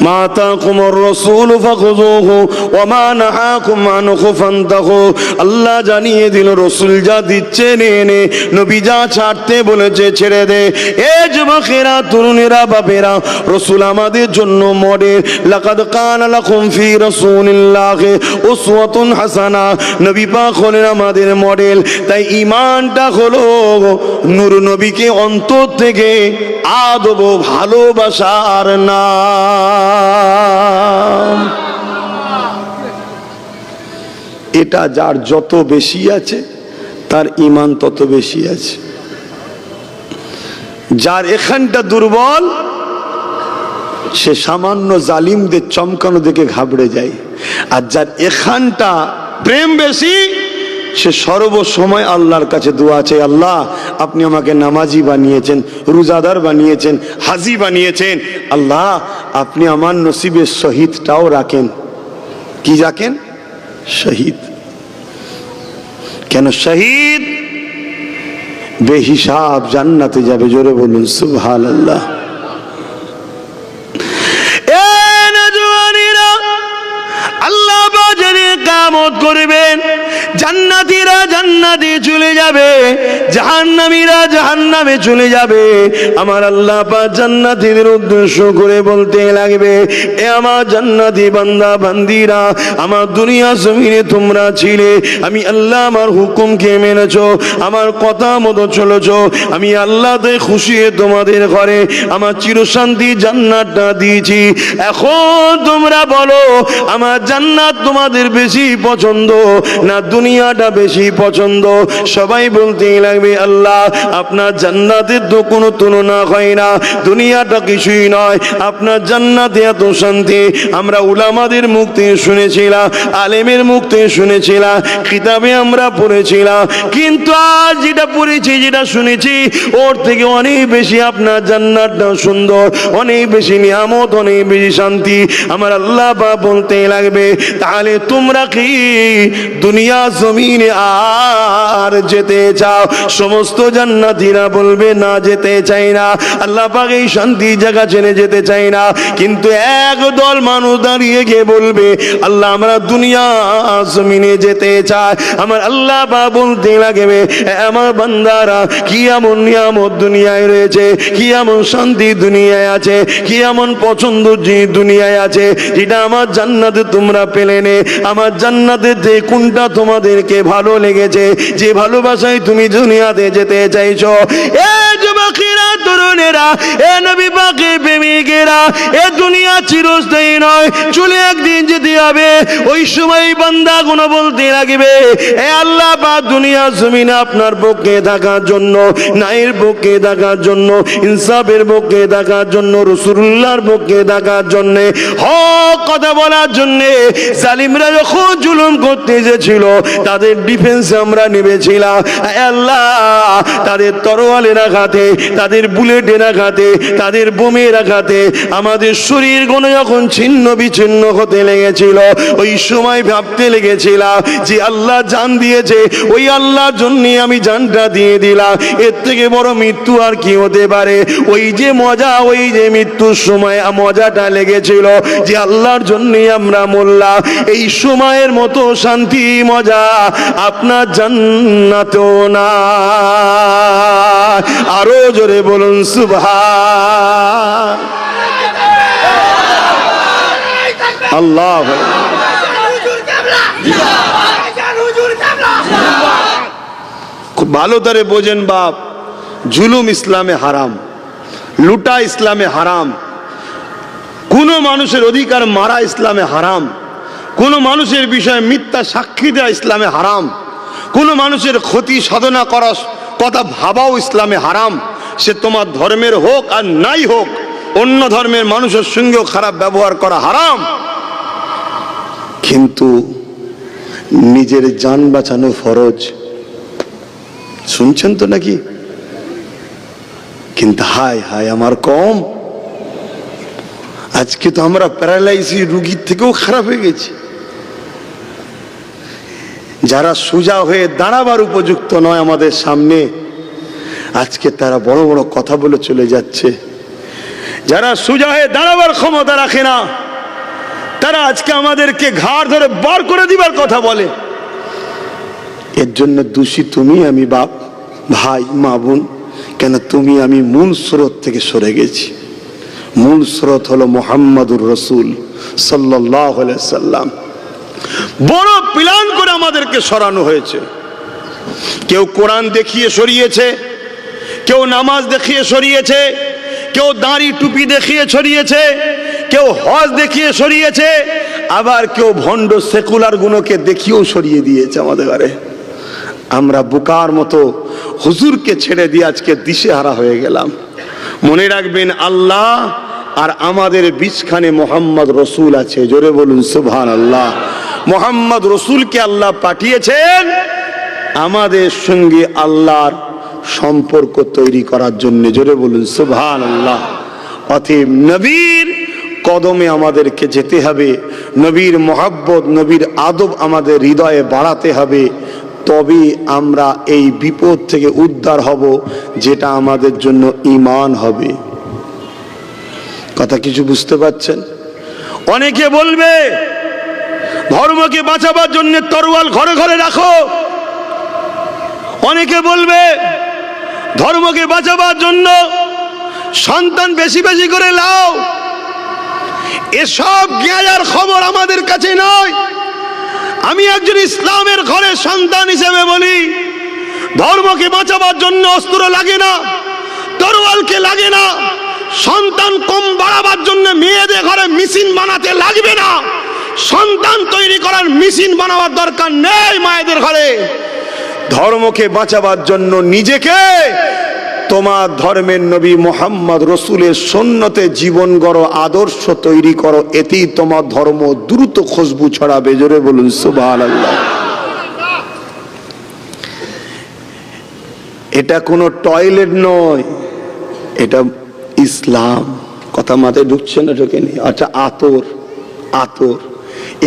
মা আতাকুমুর রাসূল ফাখুযুহু ওয়া মা নাহাকুম আনহু ফান্তাহু। আল্লাহ জানিয়ে দিল, রাসূল যা দিচ্ছে নে নে, নবী যা ছাড়তে বলেছে ছেড়ে দে। এ যুবকেরা, তরুণেরা, বাপেরা, রাসূল আমাদের জন্য মডেল। লাকাদ কানা লাকুম ফি রাসূলিল্লাহি উসওয়াতুন হাসানা। নবী পাক হলেন আমাদের মডেল। তাই ঈমানটা হলো নূর নবীকে অন্তর থেকে আদব ভালোবাসার নাম। এটা যার যত বেশি আছে তার ঈমান তত বেশি আছে। যার এখানটা দুর্বল সে সামান্য জালিমদের চমকানো দেখে ঘাবড়ে যায়, আর যার এখানটা প্রেম বেশি সে সর্বসময় আল্লাহর কাছে দোয়া চায়, আল্লাহ আপনি আমাকে নামাজি বানিয়েছেন, রোজাদার বানিয়েছেন, হাজি বানিয়েছেন, আল্লাহ আপনি আমার নসিবের শহীদটাও রাখেন। কি রাখেন? শহীদ। কেন? শহীদ বেহিসাব জান্নাতে যাবে। জোরে বলুন সুবহানাল্লাহ। আল্লাহ বাজারে কিয়ামত করবেন, জান্নাতীরা জান্নাতে চলে যাবে, জাহান্নামীরা জাহান্নামে চলে যাবে। আমার আল্লাহ পাক জান্নাতীদের উদ্দেশ্য করে বলতে লাগবে, এ আমার জান্নাতি বান্দা বান্দিরা, আমার দুনিয়া জমিনে তোমরা ছিলে, আমি আল্লাহ আমার হুকুমকে মেনেছো, আমার কথা মতো চলেছো, আমি আল্লাহতে খুশি হয়ে তোমাদের ঘরে আমার চিরশান্তি জান্নাতটা দিয়েছি। এখন তোমরা বলো, আমার জান্নাত তোমাদের বেশি পছন্দ না দুনিয়াটা বেশি পছন্দ? সবাই বলতে লাগবে, আল্লাহ আপনার জান্নাতের তো কোনো তুলনা হয় না, দুনিয়াটা কিছুই নয়, আপনার জান্নাতে এত শান্তি। আমরা উলামাদের মুখ থেকে শুনেছিলাম, আলেমের মুখ থেকে শুনেছিলাম, কিতাবে আমরা পড়েছিলাম, কিন্তু আজ যেটা পড়েছি যেটা শুনেছি ওর থেকে অনেক বেশি আপনার জান্নাতটা সুন্দর, অনেক বেশি নিয়ামত, অনেক বেশি শান্তি। আমার আল্লাহ পাক বলতে লাগবে, তাহলে তোমরা কি দুনিয়া জমিনে আর যেতে চাও? সমস্ত জান্নাতীরা বলবে, না যেতে চাই না, আল্লাহ পাক এই শান্তি জায়গা ছেড়ে যেতে চাই না। কিন্তু একদল মানুষ দাঁড়িয়ে গিয়ে বলবে, আল্লাহ আমরা দুনিয়া জমিনে যেতে চাই। আমার আল্লাহ পাক বলতে লাগবে, আমার বান্দারা কি এমন নিয়ামত দুনিয়ায় রয়েছে, কি এমন শান্তি দুনিয়ায় আছে, কি এমন পছন্দ যে দুনিয়ায় আছে যেটা আমার জান্নাতে তোমরা পেলে নে? আমার জান্নাতের যে কোনটা তোমাদেরকে ভালো লেগেছে, যে ভালোবাসায় তুমি দুনিয়াতে যেতে চাইছো? এ যুবকেরা, তরুণেরা, এ নবী পাকের প্রেমিকেরা, এ দুনিয়া চিরস্থায়ী নয়, চলে একদিন যেতে হবে। ওই সময় বান্দা গুলো বলতে লাগবে, এ আল্লাহ পাক দুনিয়া জমিনে আপনার পক্ষে থাকার জন্য, ন্যায়ের পক্ষে থাকার জন্য, ইনসাফের পক্ষে থাকার জন্য, রাসূলুল্লাহর পক্ষে থাকার জন্য, হক কথা বলার জন্য, জালিমরা যখন জুলুম করতে এসেছিল তাদের ডিফেন্সে আমরা নেমেছিলাম। আল্লাহ তাদের তরোয়ালের আঘাতে, তাদের বুলেটের আঘাতে, তাদের বোমের আঘাতে আমাদের শরীরগুলো যখন ছিন্ন বিচ্ছিন্ন হতে লেগেছিল, ওই সময় ভাবতে লেগেছিলাম যে আল্লাহ জান দিয়েছে, ওই আল্লাহর জন্যে আমি জানটা দিয়ে দিলাম, এর থেকে বড় মৃত্যু আর কি হতে পারে? ওই যে মজা, ওই যে মৃত্যুর সময় মজাটা লেগেছিল যে আল্লাহর জন্যে আমরা মরলাম, এই সময়ের মতো শান্তি মজা আপনার জান্নাতেও না। আরো জোরে বলুন সুবহান আল্লাহ। খুব ভালো করে বোঝেন বাপ, জুলুম ইসলামে হারাম, লুটা ইসলামে হারাম, কোন মানুষের অধিকার মারা ইসলামে হারাম, কোন মানুষের বিষয়ে মিথ্যা সাক্ষী দেওয়া ইসলামে হারাম, কোন মানুষের ক্ষতি সাধনা করার কথা ভাবাও ইসলামে হারাম। সে তোমার ধর্মের হোক আর নাই হোক, অন্য ধর্মের মানুষের সঙ্গেও খারাপ ব্যবহার করা হারাম। কিন্তু নিজের জান বাঁচানো ফরজ। শুনছেন তো নাকি? কিন্তু হায় হায় আমার কম, আজকে তো আমরা প্যারালাইসিস রোগীর থেকেও খারাপ হয়ে গেছি। যারা সোজা হয়ে দাঁড়াবার উপযুক্ত নয় আমাদের সামনে, আজকে তারা বড় বড় কথা বলে চলে যাচ্ছে। যারা সোজা হয়ে দাঁড়াবার ক্ষমতা রাখে না, তারা আজকে আমাদেরকে ঘাড় ধরে বার করে দিবার কথা বলে। এর জন্য দোষী তুমি, আমি, বাপ, ভাই, মা, বোন। কেন? তুমি আমি মূল স্রোত থেকে সরে গেছি। মূল স্রোত হলো মুহাম্মাদুর রাসূল সাল্লাল্লাহু আলাইহি সাল্লাম। বড় প্ল্যান করে আমাদেরকে সরানো হয়েছে। কেউ কোরআন দেখিয়ে সরিয়েছে, কেউ নামাজ দেখিয়ে সরিয়েছে, কেউ দাড়ি টুপি দেখিয়ে সরিয়েছে, কেউ হজ দেখিয়ে সরিয়েছে, আবার কেউ ভণ্ড সেকুলার গুণকে দেখিয়েও সরিয়ে দিয়েছে আমাদের ঘরে। আমরা বোকার মতো হুজুরকে ছেড়ে দিয়ে আজকে দিশেহারা হয়ে গেলাম। মনে রাখবেন, আল্লাহ আর আমাদের বীজখানে মোহাম্মদ রসুল আছে। জোরে বলুন সুবহানাল্লাহ। মোহাম্মদ রসুলকে আল্লাহ পাঠিয়েছেন আমাদের সঙ্গে আল্লাহর সম্পর্ক তৈরি করার জন্য। জোরে বলুন সুবহানাল্লাহ। অতএব নবীর কদমে আমাদেরকে যেতে হবে, নবীর মহব্বত, নবীর আদব আমাদের হৃদয়ে বাড়াতে হবে। তবে আমরা এই বিপদ থেকে উদ্ধার হব, যেটা আমাদের জন্য ঈমান হবে। কথা কিছু বুঝতে পারছেন? অনেকে বলবে ধর্মকে বাঁচাবার জন্য তরোয়াল ঘরে ঘরে রাখো। অনেকে বলবে ধর্মকে বাঁচাবার জন্য সন্তান বেশি বেশি করে লাও। এসব জ্ঞানের খবর আমাদের কাছে নয়। আমি একজন ইসলামের ঘরে সন্তান হিসেবে বলি, ধর্মকে বাঁচাবার জন্য অস্ত্র লাগে না, তরোয়ালকে লাগে না। সন্তান কম বাড়াবার জন্য মেয়েদের ঘরে মেশিন বানাতে লাগবে না। সন্তান তৈরি করার মেশিন বানাবার দরকার নেই মায়েদের ঘরে। ধর্মকে বাঁচাবার জন্য নিজেকে তোমার ধর্মের নবী মুহাম্মদ রসুলের সুন্নতে জীবন গড়ো, আদর্শ তৈরি করো। এতেই তোমার ধর্ম দ্রুত খুশবু ছড়াবে। জোরে বলুন সুবহানাল্লাহ। এটা কোনো টয়লেট নয়, এটা ইসলাম। কথা মাথায় ঢুকছে না? ঢোকেনি? আচ্ছা, আতর, আতর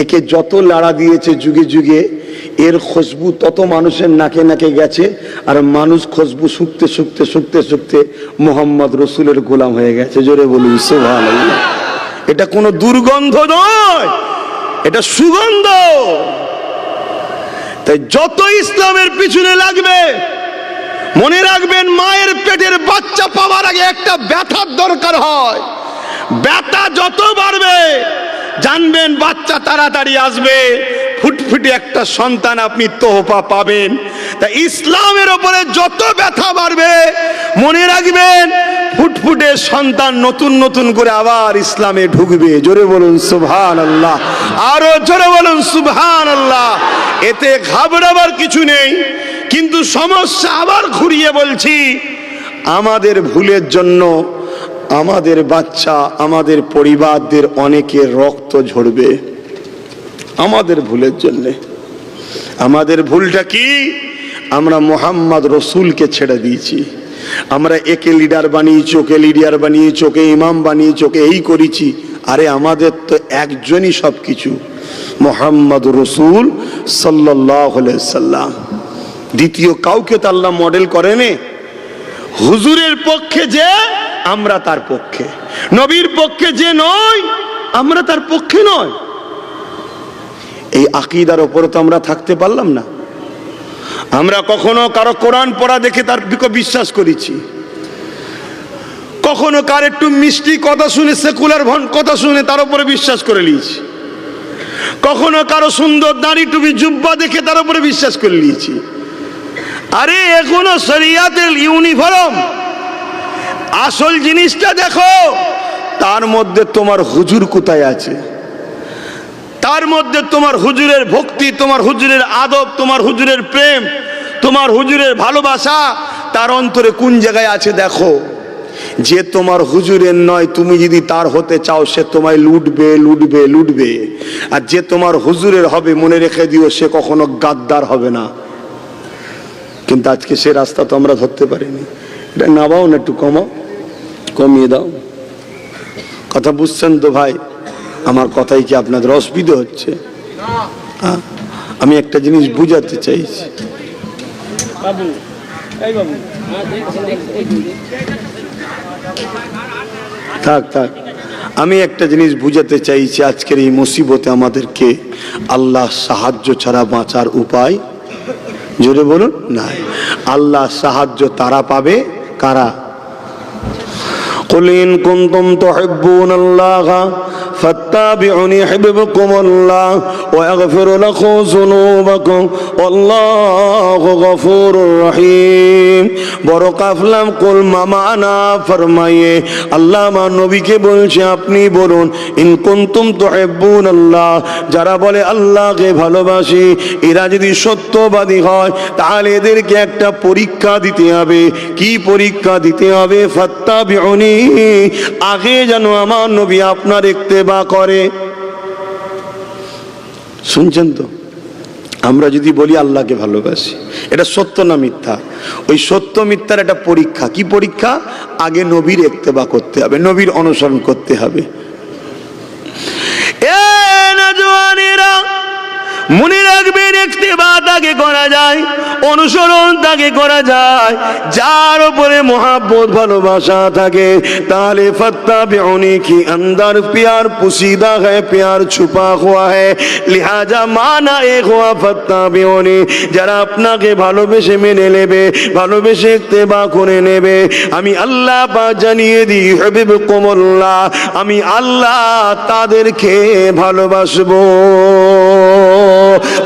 একে যত লাড়া দিয়েছে যুগে যুগে, এর খুশবু তত মানুষের নাকে নাকে গেছে, আর মানুষ খুশবু শুকতে শুকতে শুকতে শুকতে মুহাম্মদ রসুলের গোলাম হয়ে গেছে। জোরে বলুন সুবহানাল্লাহ। এটা কোনো দুর্গন্ধ নয়, এটা সুগন্ধ। তাই যত ইসলামের পিছনে লাগবে, মনে রাখবেন মায়ের পেটের বাচ্চা পাওয়ার আগে একটা ব্যথার দরকার হয়। ব্যথা যত বাড়বে জানবেন বাচ্চা তাড়াতাড়ি আসবে, ফুটফুটে একটা সন্তান আপনি তোহফা পাবেন। তাই ইসলামের ওপরে যত ব্যথা বাড়বে মনে রাখবেন ফুটফুটে সন্তান নতুন নতুন করে আবার ইসলামে ঢুকবে। জোরে বলুন সুবহানাল্লাহ, আরো জোরে বলুন সুবহানাল্লাহ। এতে ঘাবড়াবার কিছু নেই। কিন্তু সমস্যা আবার ঘুরিয়ে বলছি, আমাদের ভুলের জন্য আমাদের বাচ্চা, আমাদের পরিবারদের অনেকের রক্ত ঝরবে আমাদের ভুলের জন্য। আমাদের ভুলটা কি? আমরা মুহাম্মদ রসুলকে ছেড়ে দিয়েছি। আমরা একে লিডার বানিয়েছি, ওকে লিডার বানিয়েছি, ওকে ইমাম বানিয়েছি, ওকে এই করেছি। আরে আমাদের তো একজনই সব কিছু, মুহাম্মদ রসুল সাল্লাল্লাহু আলাইহি সাল্লাম। দ্বিতীয় কাউকে তো আল্লাহ মডেল করেনি। হুজুরের পক্ষে যে আমরা তার পক্ষে, নবীর পক্ষে যে নয় আমরা তার পক্ষে নয়। এই আকীদার উপরে তো আমরা থাকতে পারলাম না। আমরা কখনো কারো কোরআন পড়া দেখে তার বিশ্বাস করেছি, কখনো কার একটু মিষ্টি কথা শুনে, সেকুলার কথা শুনে তার উপরে বিশ্বাস করে নিয়েছি, কখনো কারো সুন্দর দাড়ি টুপি জুব্বা দেখে তার উপরে বিশ্বাস করে নিয়েছি। আরে এখনো শরিয়াতের ইউনিফর্ম, আসল জিনিসটা দেখো। তার মধ্যে তোমার হুজুর কোথায় আছে? তার মধ্যে তোমার হুজুরের ভক্তি, তোমার হুজুরের আদব, তোমার হুজুরের প্রেম, তোমার হুজুরের ভালোবাসা তার অন্তরে কোন জায়গায় আছে দেখো। যে তোমার হুজুরের নয়, তুমি যদি তার হতে চাও সে তোমায় লুটবে লুটবে লুটবে। আর যে তোমার হুজুরের হবে মনে রেখে দিও, সে কখনো গাদ্দার হবে না। কিন্তু আজকে সে রাস্তা তো আমরা ধরতে পারিনি। এটা নামাও না, একটু কমাও, কমিয়ে দাও। কথা বুঝছেন তো ভাই? আমার কথাই কি আপনাদের অসুবিধা হচ্ছে? আমি একটা জিনিস বুঝাতে চাইছি। থাক থাক, আমি একটা জিনিস বুঝাতে চাইছি। আজকের এই মুসিবতে আমাদেরকে আল্লাহ সাহায্য ছাড়া বাঁচার উপায়, জোরে বলুন, নাই। আল্লাহ সাহায্য তারা পাবে কারা? قل إن كنتم تحبون الله فاتبعوني يحببكم الله ويغفر لكم ذنوبكم والله غفور رحيم। বড় কাফলাম কুল মামানা ফরমাইয়ে আল্লাহ আমার নবীকে বলছে আপনি বলুন, ইন কুনতুম তুহিব্বুনাল্লাহ, যারা বলে আল্লাহকে ভালোবাসি, এরা যদি সত্যবাদী হয় তাহলে এদেরকে একটা পরীক্ষা দিতে হবে। কি পরীক্ষা দিতে হবে? ফাত্তাবিউনি, আগে যেন আমার নবী আপনার ইত্তেবা করে। শুনছেন তো? আমরা যদি বলি আল্লাহকে ভালোবাসি, এটা সত্য না মিথ্যা? ওই সত্য মিথ্যার একটা পরীক্ষা। কি পরীক্ষা? আগে নবীর ইত্তেবা করতে হবে, নবীর অনুসরণ করতে হবে। এ নওজওয়ানেরা মনে রাখবেন, ইত্তেবা তাকে করা যায় যায়, অনুসরণ তাকে করা যায় যার উপরে মোহাব্বত ভালোবাসা থাকে। তাহলে ফাত্তাবিউনি কি अंदर प्यार पुसीदा है, प्यार छुपा हुआ है, लिहाजा माना एक हुआ ফাত্তাবিউনি। যারা আপনাকে ভালোবেসে মেনে নেবে, ভালোবেসে ইত্তেবা করে নেবে, আমি আল্লাহ পাক জানিয়ে দিই ইউহিব্বুকুমুল্লাহ, আমি আল্লাহ তাদেরকে ভালোবাসবো।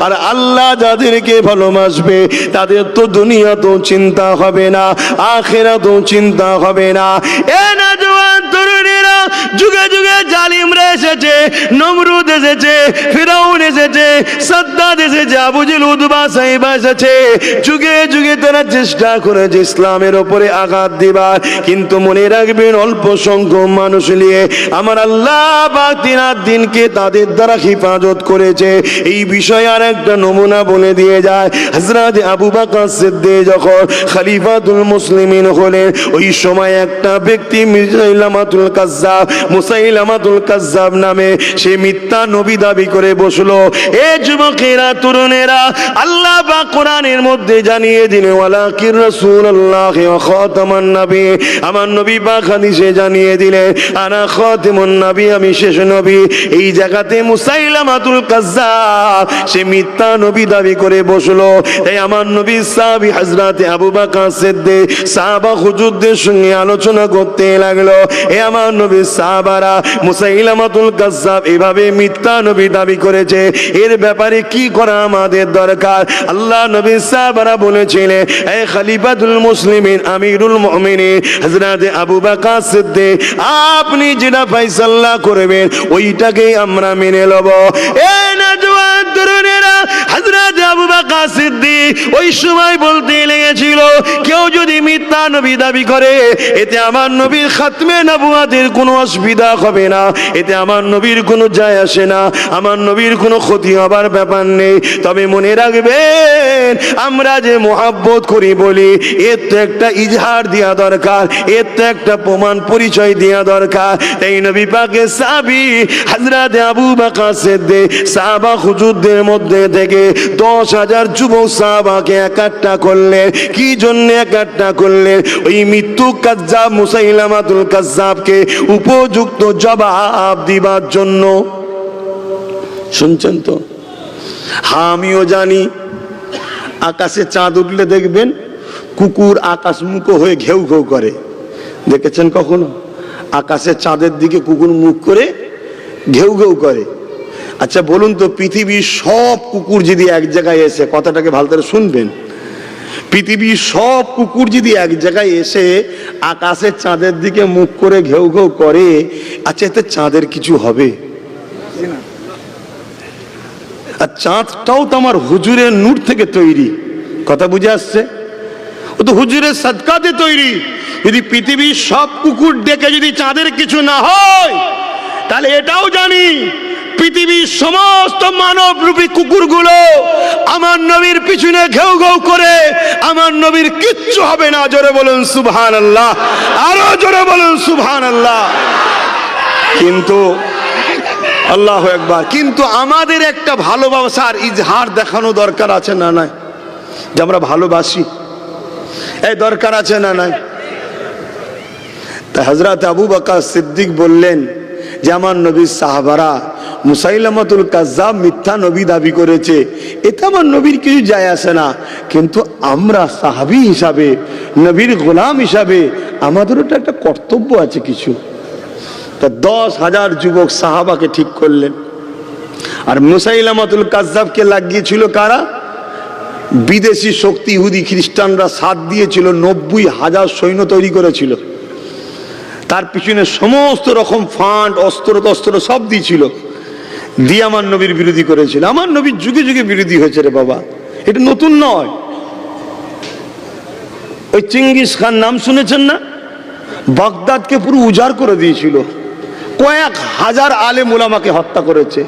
আর আল্লাহ যাদেরকে ভালোবাসবে তাদের তো দুনিয়াতেও চিন্তা হবে না, আখিরাতেও চিন্তা হবে না। এ নওজোয়ান তরুণীরা, যুগে যুগে জালিমরা এসেছে, নমরুদ এসেছে, ফিরাউন এসেছে, সাদ্দাত এসেছে, আবু জেহেল, উতবা, সাইবা এসেছে। যুগে যুগে তারা চেষ্টা করেছে ইসলামের উপরে আঘাত দিবার, কিন্তু মনে রাখবেন অল্প সংখ্যক মানুষ নিয়ে আমার আল্লাহ পাক তিনার দিনকে তাদের দ্বারা হিফাজত করেছে। এই বিষয়ে আর একটা নমুনা বলে দিয়ে যায়। হযরত আবু বকর সিদ্দিক যখন খলিফাতুল মুসলিমিন হলেন, ওই সময় একটা ব্যক্তি মুসাইলামাতুল কাজ্জাব নামে সে মিথ্যা নবী দাবি করে বসলো। এ যুবকেরা, তরুণেরা, আল্লাহ পাক কোরআনের মধ্যে জানিয়ে দিলেন ওয়ালাকির রাসূলুল্লাহ ওয়া খাতামান নবী, আমার নবী পাক হাদিসে জানিয়ে দিলেন আনা খাতিমুন নবী, আমি শেষ নবী। এই জায়গাতে মুসাইলামাতুল কাজ্জাব সে মিথ্যা নবী দাবি করে বসলো। তাই আমার নবী সাহাবী হযরত আবু বকর সিদ্দিক সাহাবা হুজুরদের সঙ্গে আলোচনা করতে লাগলো, এ আমার নবী সাহাবারা, মুসাইলামাতুল কাজ্জাব এভাবে মিথ্যা নবী দাবি করেছে, এর ব্যাপারে কি করা আমাদের দরকার? আল্লাহ নবী সাহাবারা বলেছিলেন, এ খলিফাতুল মুসলিমিন, আমিরুল মুমিনিন হযরত আবু বকর সিদ্দিক, আপনি যেটা ফয়সালা করবেন ওইটাকেই আমরা মেনে নেব। এ নওজোয়ান তরুণেরা, হযরত আবু বকর সিদ্দিক ওই সময় বলতে লেগেছিল, কেউ যদি মিথ্যা নবী দাবি করে এতে আমার নবীর খাতমে নবুয়তের কোনো অসুবিধা হবে না, এতে আমার নবীর কোনো যায় আসে না, আমার নবীর কোনো ক্ষতি হবার ব্যাপার নেই। তবে মনে রাখবেন, আমরা যে মোহাব্বত করি বলি, এর তো একটা ইজহার দেওয়া দরকার, এর তো একটা প্রমাণ পরিচয় দেওয়া দরকার। তাই নবী পাকের সাহাবী হযরত আবু বকর সিদ্দিক সাহাবা হুজুরদের মধ্যে থেকে 10,000 যুবক সাহাবাকে একাট্টা করলেন। কি জন্য একাট্টা করলেন? ওই মৃত্যু কাজ্জাব মুসাইলামাতুল কাজ্জাবকে উপযুক্ত জবাব দিবার জন্য। শুনছেন তো? হ্যাঁ, আমিও জানি আকাশে চাঁদ উঠলে দেখবেন কুকুর আকাশমুখো হয়ে ঘেউ ঘেউ করে। দেখেছেন কখনো? আকাশে চাঁদের দিকে কুকুর মুখ করে ঘেউ ঘেউ করে। আচ্ছা বলুন তো, পৃথিবীর সব কুকুর যদি এক জায়গায় এসে, কথাটাকে ভালো করে শুনবেন, পৃথিবীর সব কুকুর যদি এক জায়গায় এসে আকাশে চাঁদের দিকে মুখ করে ঘেউ ঘেউ করে, আচ্ছা এতে চাঁদের কিছু হবে? আর চাঁদটাও তো আমার হুজুরের নূর থেকে তৈরি, কথা বুঝে আসছে? ও তো হুজুরের সাদকাতে তৈরি। যদি পৃথিবীর সব কুকুর ডেকে যদি চাঁদের কিছু না হয়, তাহলে এটাও জানি পৃথিবীর সমস্ত মানব রূপী কুকুরগুলো আমার নবীর পিছনে ঘেউ ঘেউ করে, আমার নবীর কিচ্ছু হবে না। জোরে বলুন সুবহানাল্লাহ, আরো জোরে বলুন সুবহানাল্লাহ। কিন্তু আল্লাহু আকবার, কিন্তু আমাদের একটা ভালোবাসার ইজহার দেখানো দরকার আছে না নাই? যে আমরা ভালোবাসি, এই দরকার আছে না নাই? তা হযরত আবু বকর সিদ্দিক বললেন যে আমার নবীর সাহাবারা মুসাইলামাতুল কাজ্জাব মিথ্যা নবী দাবি করেছে, এতে আমার নবীর কিছু যায় আসে না, কিন্তু আমরা সাহাবী হিসাবে, নবীর গোলাম হিসাবে আমাদেরও তো একটা কর্তব্য আছে কিছু। তা 10,000 যুবক সাহাবাকে ঠিক করলেন। আর মুসাইলামাতুল কাজ্জাবকে লাগিয়েছিল কারা? বিদেশি শক্তি, ইহুদি খ্রিস্টানরা সাথ দিয়েছিল, 90,000 সৈন্য তৈরি করেছিল। তার পিছনে সমস্ত রকম ফান্ড, অস্ত্র টস্ত্র সব দিয়েছিল, দিয়ে আমার নবীর বিরোধী করেছিল। আমার নবীর যুগে যুগে বিরোধী হয়েছে রে বাবা, এটা নতুন নয়। ওই চিঙ্গিস খান নাম শুনেছেন না? বাগদাদকে পুরো উজাড় করে দিয়েছিল, কয়েক হাজার আলেম উলামাকে হত্যা করেছে,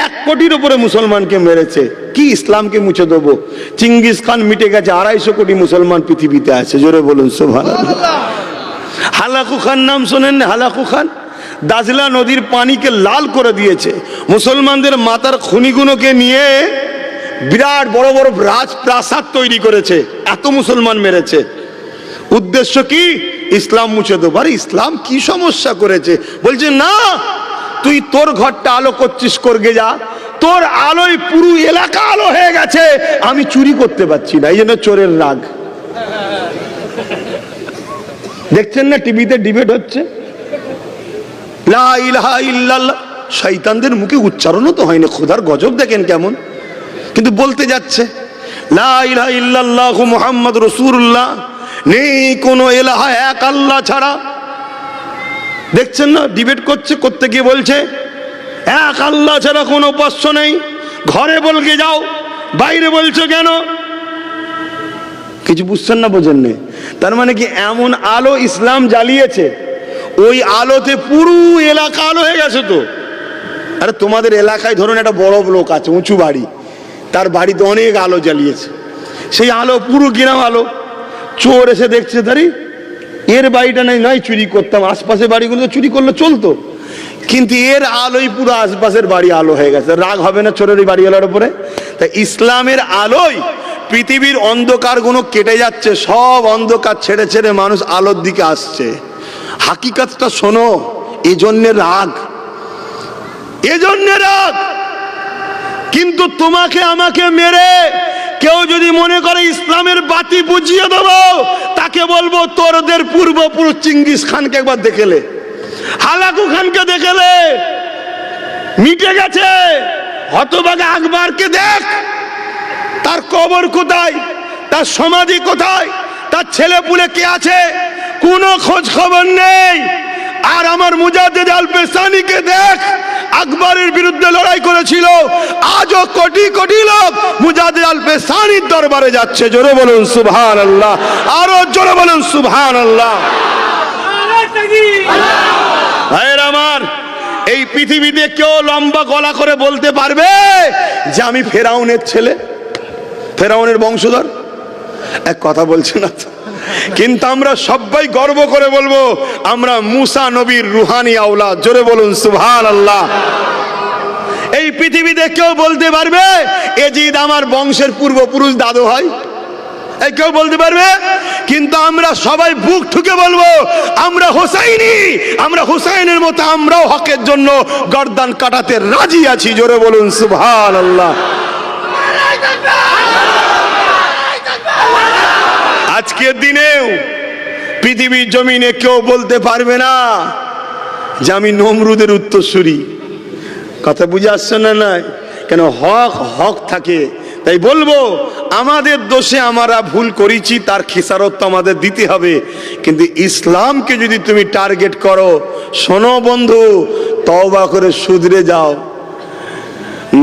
1 কোটির উপরে মুসলমানকে মেরেছে। কি ইসলামকে মুছে দেবো? চিঙ্গিস খান মিটে গেছে, 250 কোটি মুসলমান পৃথিবীতে আছে। জোরে বলুন সুবহানাল্লাহ। হালাকু খান নাম শোনেন না? হালাকু খান দাজলা নদীর পানিকে লাল করে দিয়েছে, মুসলমানদের মাথার খনিগুলোকে নিয়ে বিরাট বড় বড় রাজপ্রাসাদ তৈরি করেছে, এত মুসলমান মেরেছে। উদ্দেশ্য কি? ইসলাম মুছে দেবো। আরে ইসলাম কি সমস্যা করেছে? বলছে না, তুই তোর ঘরটা আলো করছিস, করগে যা, তোর আলোয় পুরো এলাকা আলো হয়ে গেছে, আমি চুরি করতে পারছি না, এই জন্য চোরের রাগ। দেখছেন না টিভিতে ডিবেট হচ্ছে, লা ইলাহা ইল্লাল্লাহ, শয়তানদের মুখে উচ্চারণও তো হয় না, খোদার গজব দেখেন কেমন, কিন্তু বলতে যাচ্ছে লা ইলাহা ইল্লাল্লাহু মুহাম্মদ রাসূলুল্লাহ, নেই কোনো ইলাহা এক আল্লাহ ছাড়া। দেখছেন না ডিবেট করছে, করতে গিয়ে বলছে এক আল্লাহ ছাড়া কোনো উপাস্য নেই, ঘরে বলকে যাও, বাইরে বলছো কেন? কিছু বুঝছেন না, বোঝেন না? তার মানে কি এমন আলো ইসলাম জ্বালিয়েছে, ওই আলোতে পুরো এলাকা আলো হয়ে গেছে। তো আরে তোমাদের এলাকায় ধরুন একটা বড় লোক আছে, উঁচু বাড়ি, তার বাড়িতে অনেক আলো জ্বালিয়েছে, সেই আলো পুরো গ্রাম আলো। চোর এসে দেখছে দাঁড়ি এর বাড়িটা নাই, নয় চুরি করতাম, আশপাশের বাড়িগুলো চুরি করলে চলতো, কিন্তু এর আলোই পুরো আশপাশের বাড়ি আলো হয়ে গেছে। রাগ হবে না চোরের ওই বাড়িওয়ালার উপরে? তাই ইসলামের আলোয় পৃথিবীর অন্ধকার গুলো কেটে যাচ্ছে, সব অন্ধকার ছেড়ে ছেড়ে মানুষ আলোর দিকে আসছে। হাকিকতটা শোনো, এজন্য রাগ, এজন্য রাগ। কিন্তু তোমাকে আমাকে মেরে কেউ যদি মনে করে ইসলামের বাতি বুঝিয়ে দেবো, তাকে বলবো তোরদের পূর্বপুরুষ চিঙ্গিস খানকে একবার দেখেলে, হালাকু খানকে দেখেলে, মিটে গেছে। হতভাগা আকবরকে দেখ, তার কবর কোথায়, তার সমাধি কোথায়, তার ছেলে পুলে কে আছে, কোনো খোঁজ খবর নেই। আর আমার মুজাদ্দিদ আল পেশানিকে দেখ, আকবরের বিরুদ্ধে লড়াই করেছিল, আজও কোটি কোটি লোক মুজাদ্দিদ আল পেশানির দরবারে যাচ্ছে। জোরে বলুন সুবহানাল্লাহ, আরো জোরে বলুন সুবহানাল্লাহ। ভাইয়ের আমার, এই পৃথিবীতে কেউ লম্বা গলা করে বলতে পারবে যে আমি ফেরাউনের ছেলে, ফেরাউনের বংশধর? এক কথা বলছে না তো, কিন্তু আমরা সবাই গর্ব করে বলবো আমরা মুসা নবীর রুহানি আওলাদ। জোরে বলুন সুবহানাল্লাহ। এই পৃথিবীতে কেউ বলতে পারবে এজিদ আমার বংশের পূর্বপুরুষ দাদু হয়? এই কেউ বলতে পারবে? কিন্তু আমরা সবাই বুক ঠুকে বলবো আমরা হোসাইনি, আমরা হুসাইনের মতো আমরাও হকের জন্য গর্দান কাটাতে রাজি আছি। জোরে বলুন সুবহানাল্লাহ। আজকের দিনেও পৃথিবীর জমিনে কেউ বলতে পারবে না যে আমি নমরুদের উত্তরসূরি। কথা বুঝে আসছে না? নাই কেন? হক হক থাকে। তাই বলবো আমাদের দোষে আমরা ভুল করেছি, তার খেসারত তো আমাদের দিতে হবে। কিন্তু ইসলামকে যদি তুমি টার্গেট করো, শোনো বন্ধু, তওবা করে শুধরে যাও।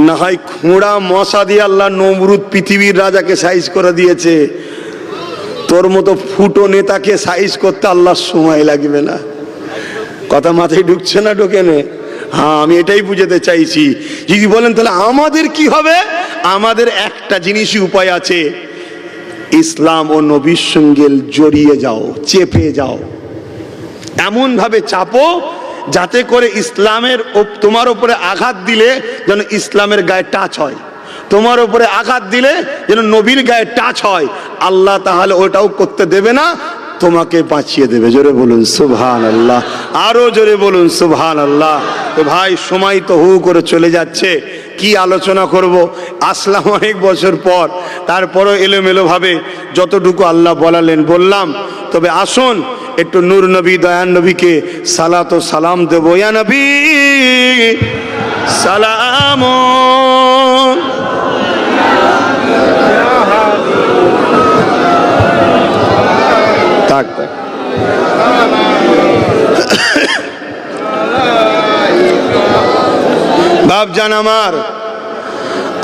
না হয় খোঁড়া মশা দিয়ে আল্লাহ নমরুদ পৃথিবীর রাজাকে সাইজ করে দিয়েছে, তোর মতো ফুটো নেতাকে সাইজ করতে আল্লাহর সময় লাগবে না। কথা মাথায় ঢুকছে না? ঢোকে না? হ্যাঁ, আমি এটাই বুঝাতে চাইছি। যদি বলেন তাহলে আমাদের কি হবে, আমাদের একটা জিনিসই উপায় আছে, ইসলাম ও নবীর সঙ্গে জড়িয়ে যাও, চেপে যাও, এমন ভাবে চাপো যাতে করে ইসলামের তোমার উপরে আঘাত দিলে যেন ইসলামের গায়ে টাচ হয়, তোমার উপরে আঘাত দিলে যেন নবীর গায়ে টাচ হয়। আল্লাহ তাহলে ওটাও করতে দেবে না, তোমাকে বাঁচিয়ে দেবে। জোরে বলুন সুবহানাল্লাহ, আরো জোরে বলুন সুবহানাল্লাহ। তো ভাই, সময় তো হু করে চলে যাচ্ছে, কি আলোচনা করব? আসলাম অনেক বছর পর, তারপরও এলোমেলো ভাবে যতটুকু আল্লাহ বলালেন বললাম। তবে আসুন একটু নূর নবী দয়ান নবীকে সালাত ও সালাম দেব। ইয়া নবী সালাম। থাক থাক। বাপজান আমার,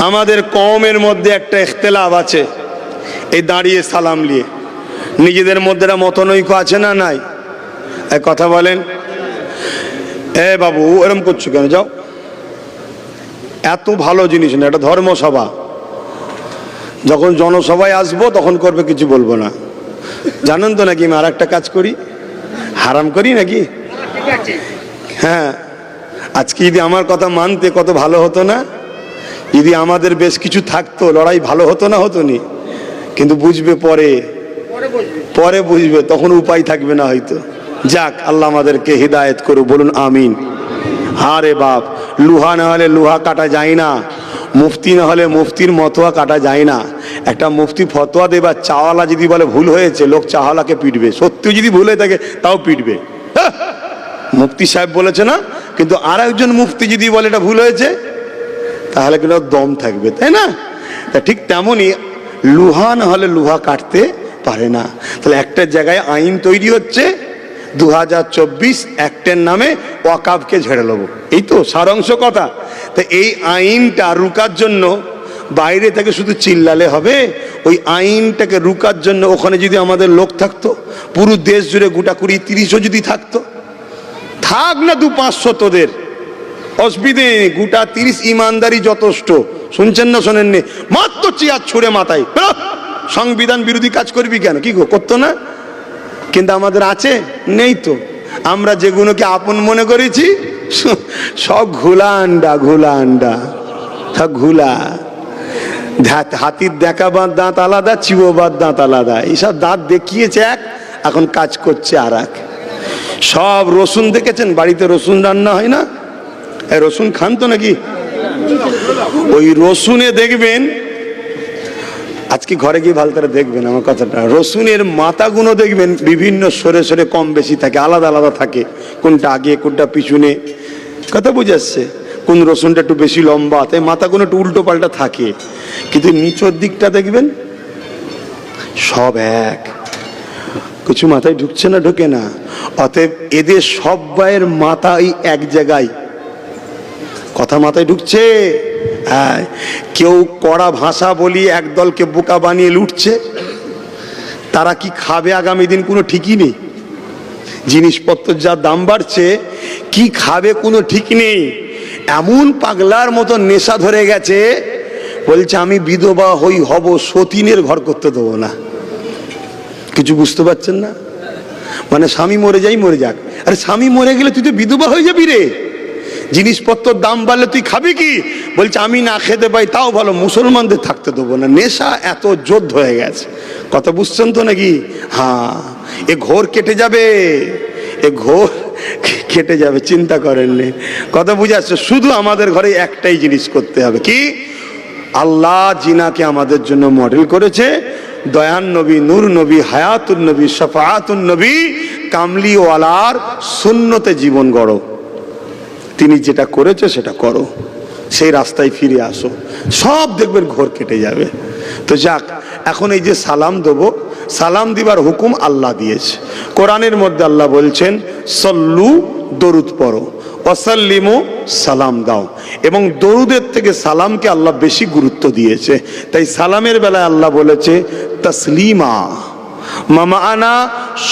আমাদের কওমের মধ্যে একটা ইখতিলাফ আছে, এই দাঁড়িয়ে সালাম নিয়ে নিজেদের মধ্যে মতনৈক্য আছে না নাই? এক কথা বলেন। এ বাবু, এরম করছো কেন? যাও, এত ভালো জিনিস না, এটা ধর্মসভা। যখন জনসভায় আসবো তখন করবে, কিছু বলবো না। জানেন তো নাকি আমি আর একটা কাজ করি, হারাম করি নাকি? হ্যাঁ, আজকে যদি আমার কথা মানতে কত ভালো হতো না? যদি আমাদের বেশ কিছু থাকতো লড়াই ভালো হতো না হতো নি, কিন্তু বুঝবে পরে, পরে বুঝবে, তখন উপায় থাকবে না হয়তো। যাক, আল্লাহ আমাদেরকে হিদায়েত করুক, বলুন আমিন। আরে বাপ, লুহা না হলে লুহা কাটা যায় না, মুফতি না হলে মুফতির মতোয়া কাটা যায় না। একটা মুফতি ফতোয়া দেবার, চাওয়ালা যদি বলে ভুল হয়েছে, লোক চাওয়ালাকে পিটবে, সত্যি যদি ভুল হয়ে থাকে তাও পিটবে। মুফতি সাহেব বলেছে না, কিন্তু আর একজন মুফতি যদি বলে এটা ভুল হয়েছে, তাহলে কিন্তু দম থাকবে, তাই না? তা ঠিক তেমনই লুহা না হলে লুহা কাটতে পারে না। তাহলে একটা জায়গায় আইন তৈরি হচ্ছে, 2024 অ্যাক্টের নামে ওয়াকাফকে ঝেড়ে নেবো, এই তো সারাংশ কথা। তো এই আইনটা রুকার জন্য বাইরে থেকে শুধু চিল্লালে হবে? ওই আইনটাকে রুকার জন্য ওখানে যদি আমাদের লোক থাকতো, পুরো দেশ জুড়ে গোটা 20-30ও যদি থাকতো, থাক না 200-500, তোদের অসুবিধে নেই, গোটা 30 ইমানদারি যথেষ্ট। শুনছেন না শোনেননি? মাত্র চেয়ার ছুঁড়ে মাথায়, সংবিধান বিরোধী কাজ করবি কেন? কি করতো না? কিন্তু আমাদের আছে? নেই তো। আমরা যেগুলোকে আপন মনে করেছি সব ঘোলা আন্ডা, ঘোলা আন্ডা, সব ঘোলা। হাতির দেখাবার দাঁত আলাদা, চিবোবার দাঁত আলাদা। এইসব দাঁত দেখিয়েছে এক, এখন কাজ করছে আর এক। সব রসুন দেখেছেন, বাড়িতে রসুন রান্না হয় না? রসুন খান তো নাকি? ওই রসুনে দেখবেন, আজকে ঘরে গিয়ে ভালো করে দেখবেন আমার কথাটা, রসুনের মাথাগুলো দেখবেন বিভিন্ন সরে সরে কম বেশি থাকে, আলাদা আলাদা থাকে, কোনটা আগে কোনটা পিছনে, কথা বুঝে আসছে? কোন রসুনটা একটু বেশি লম্বা, তাই মাথাগুলো একটু উল্টো পাল্টা থাকে, কিন্তু নিচের দিকটা দেখবেন সব এক, কিছু মাথায় ঢুকছে না, ঢোকে না। অতএব এদের সবাইয়ের মাথা এই এক জায়গায়, কথা মাথায় ঢুকছে? হ্যাঁ। কেউ কড়া ভাষা বলি একদলকে বোকা বানিয়ে লুটছে, তারা কি খাবে আগামী দিন কোনো ঠিকই নেই। জিনিসপত্র যা দাম বাড়ছে, কি খাবে কোনো ঠিক নেই। এমন পাগলার মতো নেশা ধরে গেছে, বলছে আমি বিধবা হব, সতীনের ঘর করতে দেবো না। কিছু বুঝতে পারছেন না? মানে স্বামী মরে যাই, মরে যাক। আরে স্বামী মরে গেলে তুই তো বিধবা হয়ে যাবি রে। জিনিসপত্রের দাম বাড়লে তুই খাবি কি? বলছে আমি না খেতে পাই তাও ভালো, মুসলমানদের থাকতে দেবো না। নেশা এত যোদ্ধ হয়ে গেছে, কথা বুঝছেন তো নাকি? হ্যাঁ, এ ঘোর কেটে যাবে, এ ঘোর কেটে যাবে, চিন্তা করেননি। কথা বুঝে আসছে? শুধু আমাদের ঘরে একটাই জিনিস করতে হবে, কি? আল্লাহ জিনাকে আমাদের জন্য মডেল করেছে, দয়ান নবী, নূর নবী, হায়াতুন নবী, শাফাআতুন নবী, কামলিওয়ালার সুন্নতে জীবন গড়ো। তিনি যেটা করেছে সেটা করো, সেই রাস্তায় ফিরে আসো, সব দেখবেন ঘোর কেটে যাবে। তো যাক, এখন এই যে সালাম দেবো, সালাম দিবার হুকুম আল্লাহ দিয়েছে। কোরআনের মধ্যে আল্লাহ বলছেন সল্লু, দরুদ পড়ো, ওয়াসাল্লিমু, সালাম দাও। এবং দরুদের থেকে সালামকে আল্লাহ বেশি গুরুত্ব দিয়েছে। তাই সালামের বেলায় আল্লাহ বলেছে তাসলিমা, মামানা,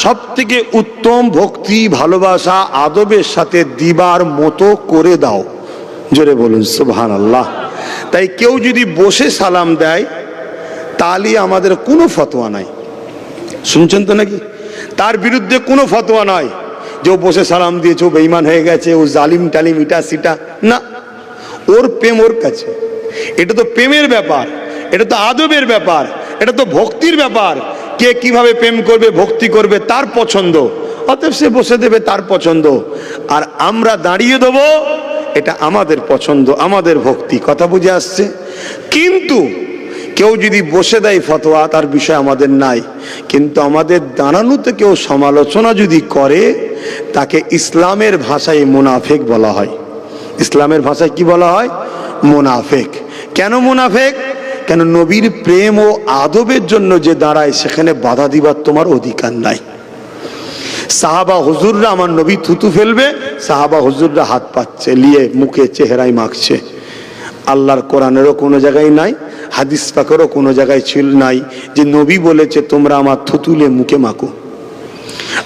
সব থেকে উত্তম ভক্তি, ভালোবাসা, আদবের সাথে দিবার মতো করে দাও। জোরে বলুন সুবহানাল্লাহ। তাই কেউ যদি বসে সালাম দেয়, তাহলে আমাদের কোনো ফতোয়া নাই, শুনছেন তো নাকি? তার বিরুদ্ধে কোনো ফতোয়া নয় যে ও বসে সালাম দিয়েছে, ও বেঈমান হয়ে গেছে, ও জালিম টালিম, ইটা সিটা না। ওর প্রেম ওর কাছে, এটা তো প্রেমের ব্যাপার, এটা তো আদবের ব্যাপার, এটা তো ভক্তির ব্যাপার। কে কিভাবে প্রেম করবে, ভক্তি করবে, তার পছন্দ। অতএব সে বসে দেবে, তার পছন্দ। আর আমরা দাঁড়িয়ে দেবো, এটা আমাদের পছন্দ, আমাদের ভক্তি। কথা বুঝে আসছে? কিন্তু কেউ যদি বসে দেয় ফতোয়া, তার বিষয় আমাদের নাই। কিন্তু আমাদের দাঁড়ানোতে কেউ সমালোচনা যদি করে, তাকে ইসলামের ভাষায় মুনাফেক বলা হয়। ইসলামের ভাষায় কি বলা হয়? মুনাফেক। কেন মুনাফেক? কেন নবীর প্রেম ও আদবের জন্য যে দাঁড়ায়, সেখানে বাধা দিবার তোমার অধিকার নাই। সাহাবা হুজুররা, আমার নবী থুতু ফেলবে, সাহাবা হুজুররা হাত পাচ্ছে, নিয়ে মুখে চেহারায় মাখছে। আল্লাহর কোরআনেরও কোনো জায়গায় নাই, হাদিস পাকেরও কোনো জায়গায় ছিল নাই যে নবী বলেছে তোমরা আমার থুতুলে মুখে মাখো।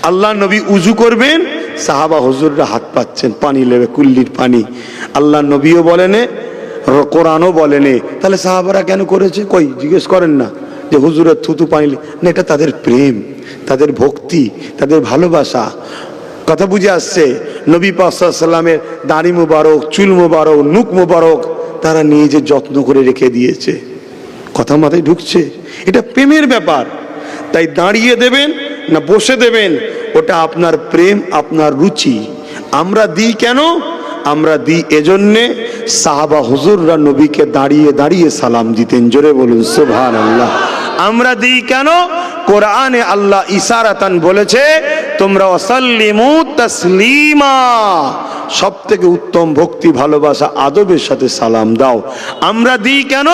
আল্লাহ নবী উজু করবেন, সাহাবা হুজুররা হাত পাচ্ছেন, পানি লেবে, কুল্লির পানি। আল্লাহ নবীও বলেনে, কোরআনও বলেনে, তাহলে সাহাবারা কেন করেছে? কই জিজ্ঞেস করেন না যে হুজুরের থুতু পানি না? এটা তাদের প্রেম, তাদের ভক্তি, তাদের ভালোবাসা। কথা বুঝে আসছে? নবী পাক সাল্লাল্লাহু আলাইহি ওয়াসাল্লামের দাড়ি মুবারক, চুল মুবারক, নুক মুবারক, তারা নিয়ে যে যত্ন করে রেখে দিয়েছে। কথা মাথায় ঢুকছে? এটা প্রেমের ব্যাপার। তাই দাঁড়িয়ে দেবেন না বসে দেবেন, ওটা আপনার প্রেম, আপনার রুচি। আমরা দিই কেন? আমরা দিই এজন্যে সাহাবা হুজুররা নবীকে দাঁড়িয়ে দাঁড়িয়ে সালাম দিতেন। জোরে বলুন সুবহানাল্লাহ। আমরা দিই কেন? কোরআনে আল্লাহ ইশারাতান বলেছে, তোমরা ওয়াসাল্লিমু তাসলিমা, সব থেকে উত্তম ভক্তি, ভালোবাসা, আদবের সাথে সালাম দাও। আমরা দিই কেন?